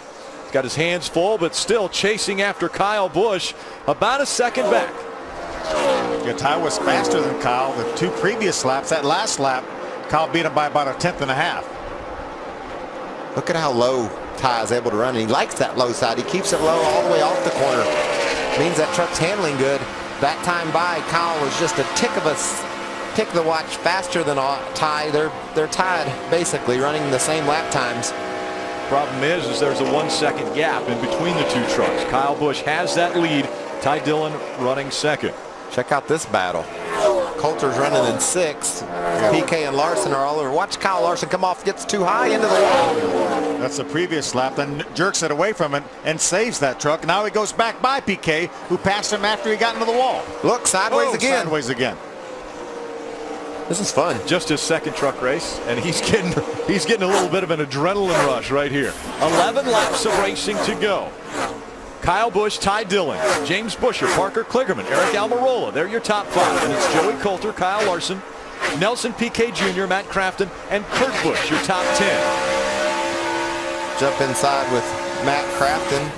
got his hands full, but still chasing after Kyle Busch, about a second back. Yeah, Ty was faster than Kyle the 2 previous laps. That last lap, Kyle beat him by about a 1/10 and a half. Look at how low Ty is able to run, and he likes that low side. He keeps it low all the way off the corner. Means that truck's handling good. That time by, Kyle was just a tick of the watch faster than Ty. They're tied, basically, running the same lap times. Problem is there's a 1 second gap in between the 2 trucks. Kyle Busch has that lead. Ty Dillon running second. Check out this battle. Coulter's running in 6th. PK and Larson are all over. Watch Kyle Larson come off, gets too high into the wall. That's the previous lap, then jerks it away from it and saves that truck. Now he goes back by PK, who passed him after he got into the wall. Look, sideways again. Sideways again. This is fun. Just his second truck race, and he's getting a little bit of an adrenaline rush right here. 11 laps of racing to go. Kyle Busch, Ty Dillon, James Buescher, Parker Kligerman, Eric Almirola. They're your top 5. And it's Joey Coulter, Kyle Larson, Nelson Piquet Jr., Matt Crafton, and Kurt Busch, your top 10. Jump inside with Matt Crafton.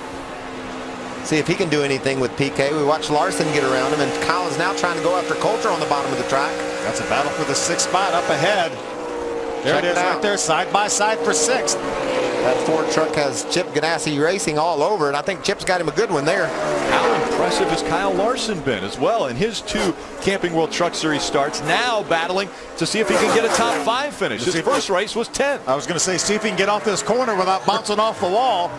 See if he can do anything with PK. We watched Larson get around him, and Kyle is now trying to go after Coulter on the bottom of the track. That's a battle for the 6th spot up ahead. There it is right there, side by side for 6th. That Ford truck has Chip Ganassi Racing all over it. I think Chip's got him a good one there. How impressive has Kyle Larson been as well in his 2 Camping World Truck Series starts, now battling to see if he can get a top 5 finish. His first race was 10th. I was going to say, see if he can get off this corner without bouncing off the wall.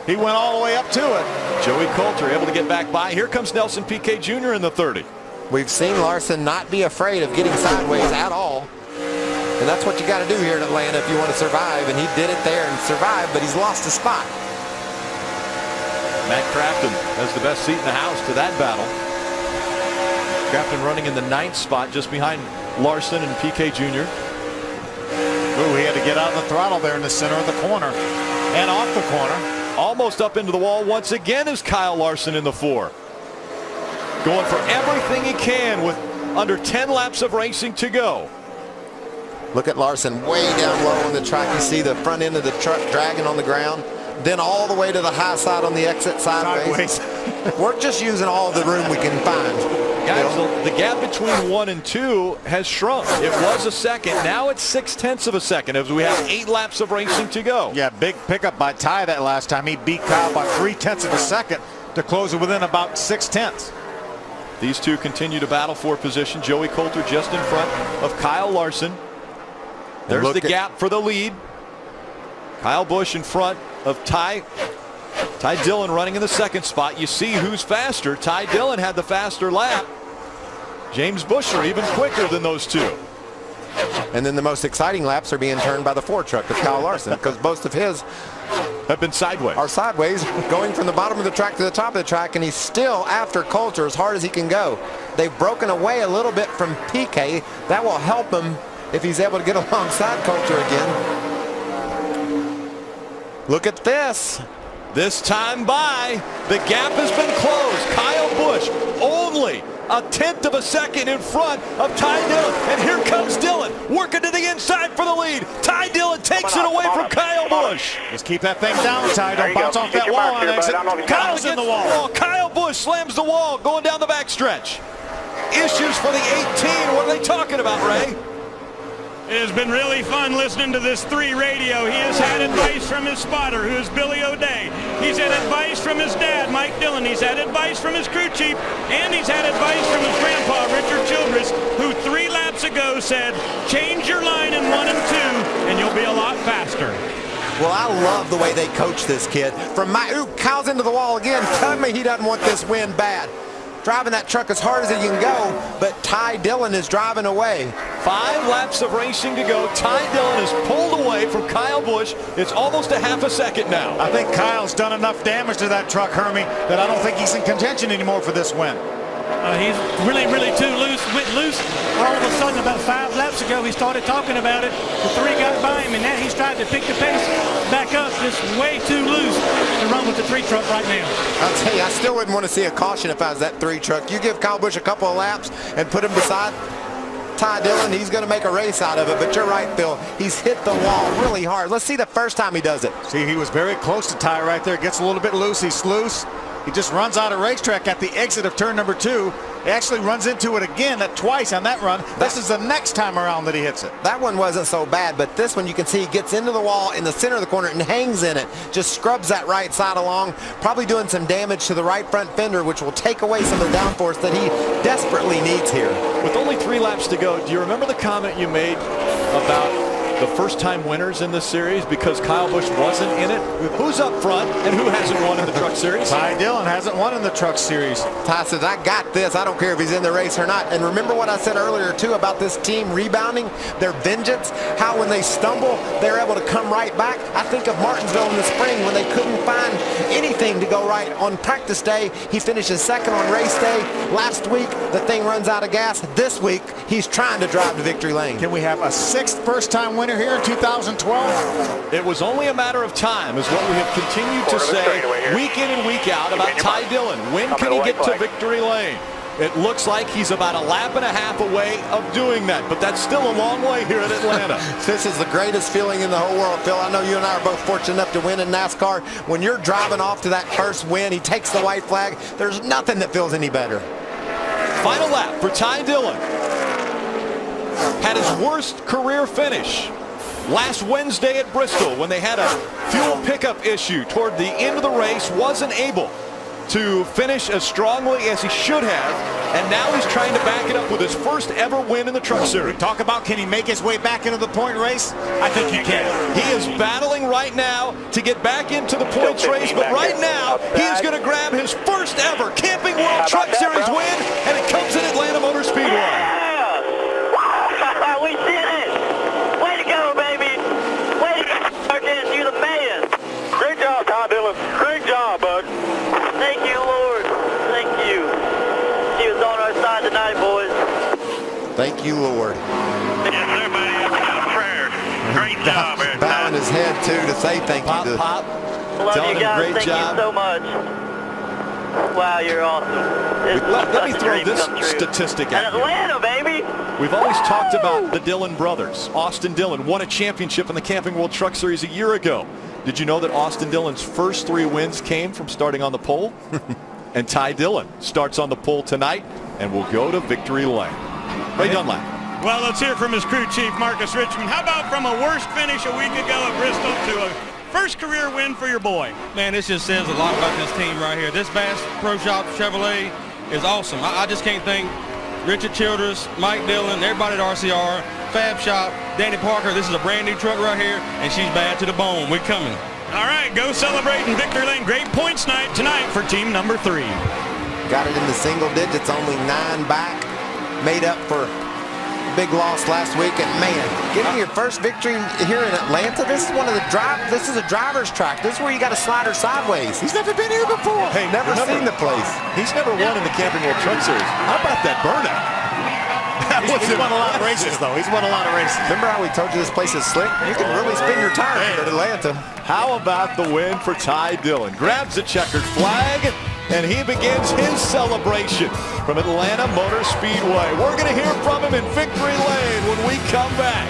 He went all the way up to it. Joey Coulter able to get back by. Here comes Nelson Piquet Jr. in the 30. We've seen Larson not be afraid of getting sideways at all. And that's what you got to do here in Atlanta if you want to survive. And he did it there and survived, but he's lost a spot. Matt Crafton has the best seat in the house to that battle. Crafton running in the 9th spot, just behind Larson and PK Jr. Ooh, he had to get out of the throttle there in the center of the corner and off the corner. Almost up into the wall once again is Kyle Larson in the 4. Going for everything he can with under 10 laps of racing to go. Look at Larson way down low on the track. You see the front end of the truck dragging on the ground. Then all the way to the high side on the exit sideways. We're just using all the room we can find. Guys, the gap between 1 and 2 has shrunk. It was a second. Now it's 0.6 of a second as we have 8 laps of racing to go. Yeah, big pickup by Ty that last time. He beat Kyle by 0.3 of a second to close it within about 0.6. These two continue to battle for position. Joey Coulter just in front of Kyle Larson. There's the gap for the lead. Kyle Busch in front of Ty Dillon running in the second spot. You see who's faster. Ty Dillon had the faster lap. James Buescher even quicker than those two. And then the most exciting laps are being turned by the Ford truck of Kyle Larson, because most of his have been sideways. Are sideways, going from the bottom of the track to the top of the track, and he's still after Coulter as hard as he can go. They've broken away a little bit from PK. That will help him if he's able to get alongside Coulter again. Look at this. This time by, the gap has been closed. Kyle Busch only 0.1 of a second in front of Ty Dillon. And here comes Dillon working to the inside for the lead. Ty Dillon takes it away from Kyle Busch. Just keep that thing down, Ty. Don't bounce off that wall on exit. Kyle's in the wall. Kyle Busch slams the wall going down the backstretch. Issues for the 18. What are they talking about, Ray? It has been really fun listening to this 3 radio. He has had advice from his spotter, who is Billy O'Day. He's had advice from his dad, Mike Dillon. He's had advice from his crew chief, and he's had advice from his grandpa, Richard Childress, who 3 laps ago said, change your line in 1 and 2, and you'll be a lot faster. Well, I love the way they coach this kid. From Kyle's into the wall again. Tell me he doesn't want this win bad. Driving that truck as hard as he can go, but Ty Dillon is driving away. 5 laps of racing to go. Ty Dillon is pulled away from Kyle Busch. It's almost a ½ a second now. I think Kyle's done enough damage to that truck, Hermie, that I don't think he's in contention anymore for this win. He's really too loose. Went loose all of a sudden about 5 laps ago. He started talking about it. The 3 got by him, and now he's trying to pick the pace back up. Just way too loose to run with the 3 truck right now. I'll tell you, I still wouldn't want to see a caution if I was that 3 truck. You give Kyle Busch a couple of laps and put him beside Ty Dillon, he's going to make a race out of it. But you're right, Phil. He's hit the wall really hard. Let's see the first time he does it. See, he was very close to Ty right there. Gets a little bit loose. He's loose. He just runs out of racetrack at the exit of turn number 2. He actually runs into it again twice on that run. This is the next time around that he hits it. That one wasn't so bad, but this one you can see he gets into the wall in the center of the corner and hangs in it. Just scrubs that right side along, probably doing some damage to the right front fender, which will take away some of the downforce that he desperately needs here. With only 3 laps to go, do you remember the comment you made about the first-time winners in this series because Kyle Busch wasn't in it? Who's up front and who hasn't won in the Truck Series? Ty Dillon hasn't won in the Truck Series. Ty says, I got this. I don't care if he's in the race or not. And remember what I said earlier, too, about this team rebounding, their vengeance, how when they stumble, they're able to come right back. I think of Martinsville in the spring when they couldn't find anything to go right on practice day. He finishes second on race day. Last week, the thing runs out of gas. This week, he's trying to drive to victory lane. Can we have a 6th first-time winner here in 2012? It was only a matter of time, is what we have continued to say week in and week out about Ty Dillon. When can he get to victory lane? It looks like he's about a lap and a half away of doing that, but that's still a long way here at Atlanta. This is the greatest feeling in the whole world, Phil. I know you and I are both fortunate enough to win in NASCAR. When you're driving off to that first win, he takes the white flag. There's nothing that feels any better. Final lap for Ty Dillon. Had his worst career finish last Wednesday at Bristol when they had a fuel pickup issue toward the end of the race. Wasn't able to finish as strongly as he should have, and now he's trying to back it up with his first ever win in the Truck Series. Talk about, can he make his way back into the point race? I think he can. He is battling right now to get back into the points race, but right now he is going to grab his first ever Camping World Truck Series win, and it comes at Atlanta Motor Speedway. We did it! Way to go, baby! Way to go, Marcus, you're the man! Great job, Ty Dillon. Great job, bud. Thank you, Lord. Thank you. He was on our side tonight, boys. Thank you, Lord. Yes, sir, buddy. Prayer. Great job, man. Bowing his head, too, to say thank you. Pop. Love Telling you guys. him great Thank job. you so much. Wow, you're awesome. Let me throw this statistic at you. Atlanta, baby. We've always talked about the Dillon brothers. Austin Dillon won a championship in the Camping World Truck Series a year ago. Did you know that Austin Dillon's first 3 wins came from starting on the pole? And Ty Dillon starts on the pole tonight and will go to victory lane. Ray Dunlap. Well, let's hear from his crew chief, Marcus Richmond. How about from a worst finish a week ago at Bristol to a first career win for your boy? Man, this just says a lot about this team right here. This Bass Pro Shop Chevrolet is awesome. I just can't thank Richard Childress, Mike Dillon, everybody at RCR, Fab Shop, Danny Parker. This is a brand new truck right here, and she's bad to the bone. We're coming. All right, go celebrate in victory lane. Great points night tonight for team number 3. Got it in the single digits, only 9 back. Made up for big loss last week, and man, getting your first victory here in Atlanta. This is this is a driver's track. This is where you got to slide her sideways. He's never been here before. Hey, never seen the place. He's never won in the Camping World Truck Series. How about that burnout? He's won a lot of races, though. He's won a lot of races. Remember how we told you this place is slick? You can really spin your tires here at Atlanta. How about the win for Ty Dillon? Grabs the checkered flag, and he begins his celebration from Atlanta Motor Speedway. We're going to hear from him in victory lane when we come back.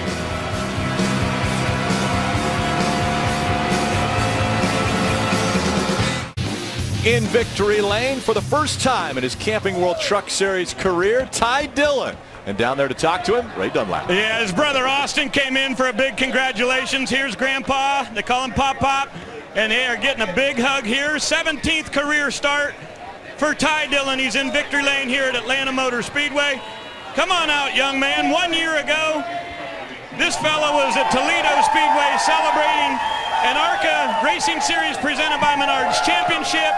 In victory lane for the first time in his Camping World Truck Series career, Ty Dillon. And down there to talk to him, Ray Dunlap. Yeah, his brother Austin came in for a big congratulations. Here's Grandpa. They call him Pop Pop. And they are getting a big hug here. 17th career start for Ty Dillon. He's in victory lane here at Atlanta Motor Speedway. Come on out, young man. 1 year ago, this fella was at Toledo Speedway celebrating an ARCA Racing Series presented by Menards Championship.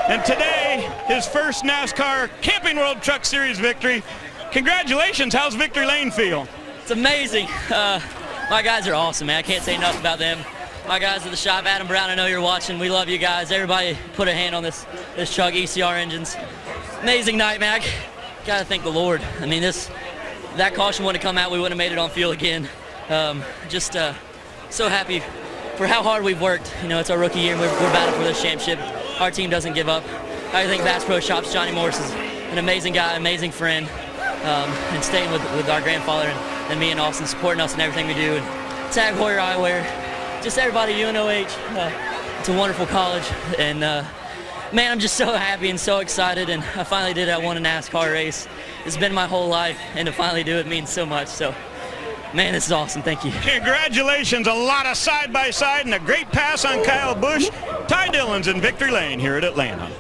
And today, his first NASCAR Camping World Truck Series victory. Congratulations. How's victory lane feel? It's amazing. My guys are awesome, man. I can't say enough about them. My guys at the shop, Adam Brown, I know you're watching. We love you guys. Everybody put a hand on this truck, ECR engines. Amazing night, man. I gotta thank the Lord. I mean, that caution wouldn't have come out, we wouldn't have made it on fuel again. Just so happy for how hard we've worked. You know, it's our rookie year, and we're battling for this championship. Our team doesn't give up. I think Bass Pro Shops, Johnny Morris is an amazing guy, amazing friend, and staying with our grandfather and me and Austin, supporting us in everything we do. And Tag Heuer Eyewear, just everybody, UNOH. It's a wonderful college, and man, I'm just so happy and so excited, and I finally did it. I won a NASCAR race. It's been my whole life, and to finally do it means so much. So, man, this is awesome. Thank you. Congratulations. A lot of side-by-side and a great pass on Kyle Busch. Ty Dillon's in victory lane here at Atlanta.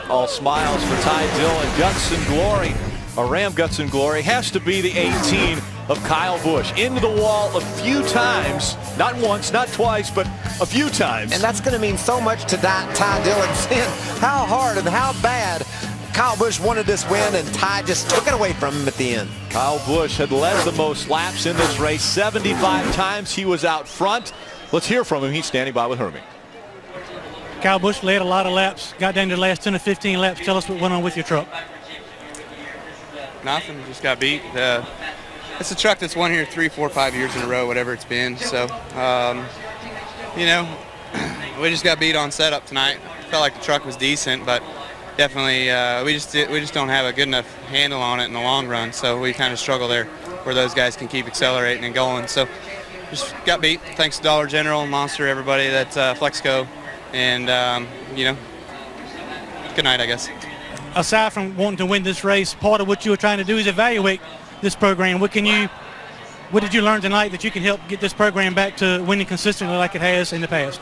All smiles for Ty Dillon. Guts and glory. A Ram Guts and Glory has to be the 18 of Kyle Busch. Into the wall a few times. Not once, not twice, but a few times. And that's going to mean so much to Ty Dillon, seeing how hard and how bad Kyle Busch wanted this win, and Ty just took it away from him at the end. Kyle Busch had led the most laps in this race. 75 times he was out front. Let's hear from him. He's standing by with Hermie. Kyle Busch led a lot of laps, got down to the last 10 or 15 laps. Tell us what went on with your truck. Nothing, just got beat. It's a truck that's won here 3, 4, 5 years in a row, whatever it's been. So, you know, we just got beat on setup tonight. Felt like the truck was decent, but definitely we just don't have a good enough handle on it in the long run. So we kind of struggle there, where those guys can keep accelerating and going. So just got beat. Thanks to Dollar General, Monster, everybody that's Flexco, and you know, good night, I guess. Aside from wanting to win this race, part of what you were trying to do is evaluate this program. What did you learn tonight that you can help get this program back to winning consistently like it has in the past?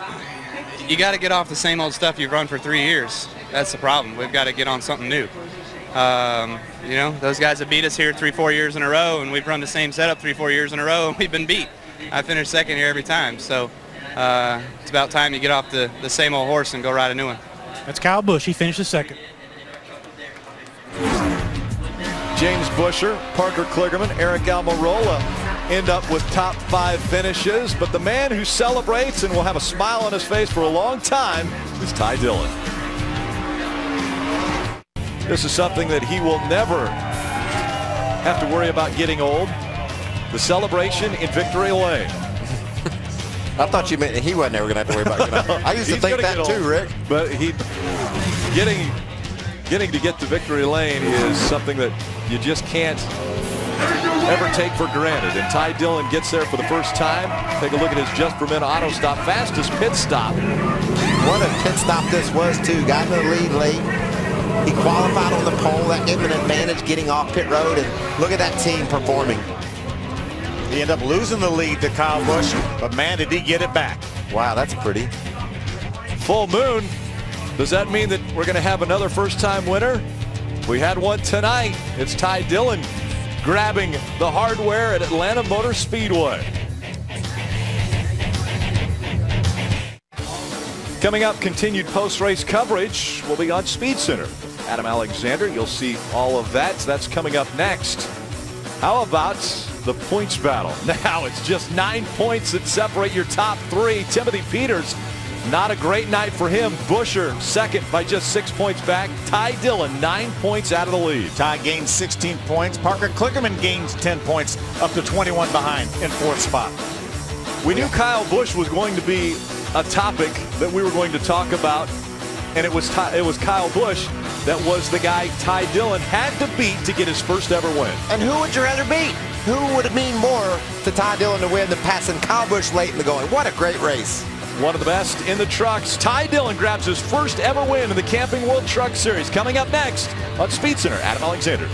You got to get off the same old stuff you've run for 3 years. That's the problem. We've got to get on something new. You know, those guys have beat us here 3, 4 years in a row, and we've run the same setup 3, 4 years in a row, and we've been beat. I finished second here every time. So it's about time you get off the same old horse and go ride a new one. That's Kyle Busch. He finishes second. James Busher, Parker Kligerman, Eric Almirola end up with top 5 finishes, but the man who celebrates and will have a smile on his face for a long time is Ty Dillon. This is something that he will never have to worry about getting old. The celebration in victory lane. I thought you meant he wasn't ever going to have to worry about getting old. I used to think that too, Rick. But he getting to get to victory lane is something that you just can't ever take for granted. And Ty Dillon gets there for the first time. Take a look at his just for men auto stop, fastest pit stop. What a pit stop this was too. Got in the lead late. He qualified on the pole. That gave him an advantage getting off pit road. And look at that team performing. He ended up losing the lead to Kyle Busch, but man, did he get it back. Wow, that's pretty. Full moon. Does that mean that we're going to have another first-time winner? We had one tonight. It's Ty Dillon grabbing the hardware at Atlanta Motor Speedway. Coming up, continued post-race coverage will be on Speed Center. Adam Alexander, you'll see all of that. That's coming up next. How about the points battle? Now it's just 9 points that separate your top three. Timothy Peters, not a great night for him. Buescher second by just 6 points back. Ty Dillon 9 points out of the lead. Ty gains 16 points. Parker Kligerman gains 10 points, up to 21 behind in fourth spot. We knew Kyle Busch was going to be a topic that we were going to talk about, and it was Kyle Busch that was the guy Ty Dillon had to beat to get his first ever win. And who would you rather beat? Who would it mean more to Ty Dillon to win than passing Kyle Busch late in the going? What a great race. One of the best in the trucks. Ty Dillon grabs his first ever win in the Camping World Truck Series. Coming up next on Speed Center, Adam Alexander.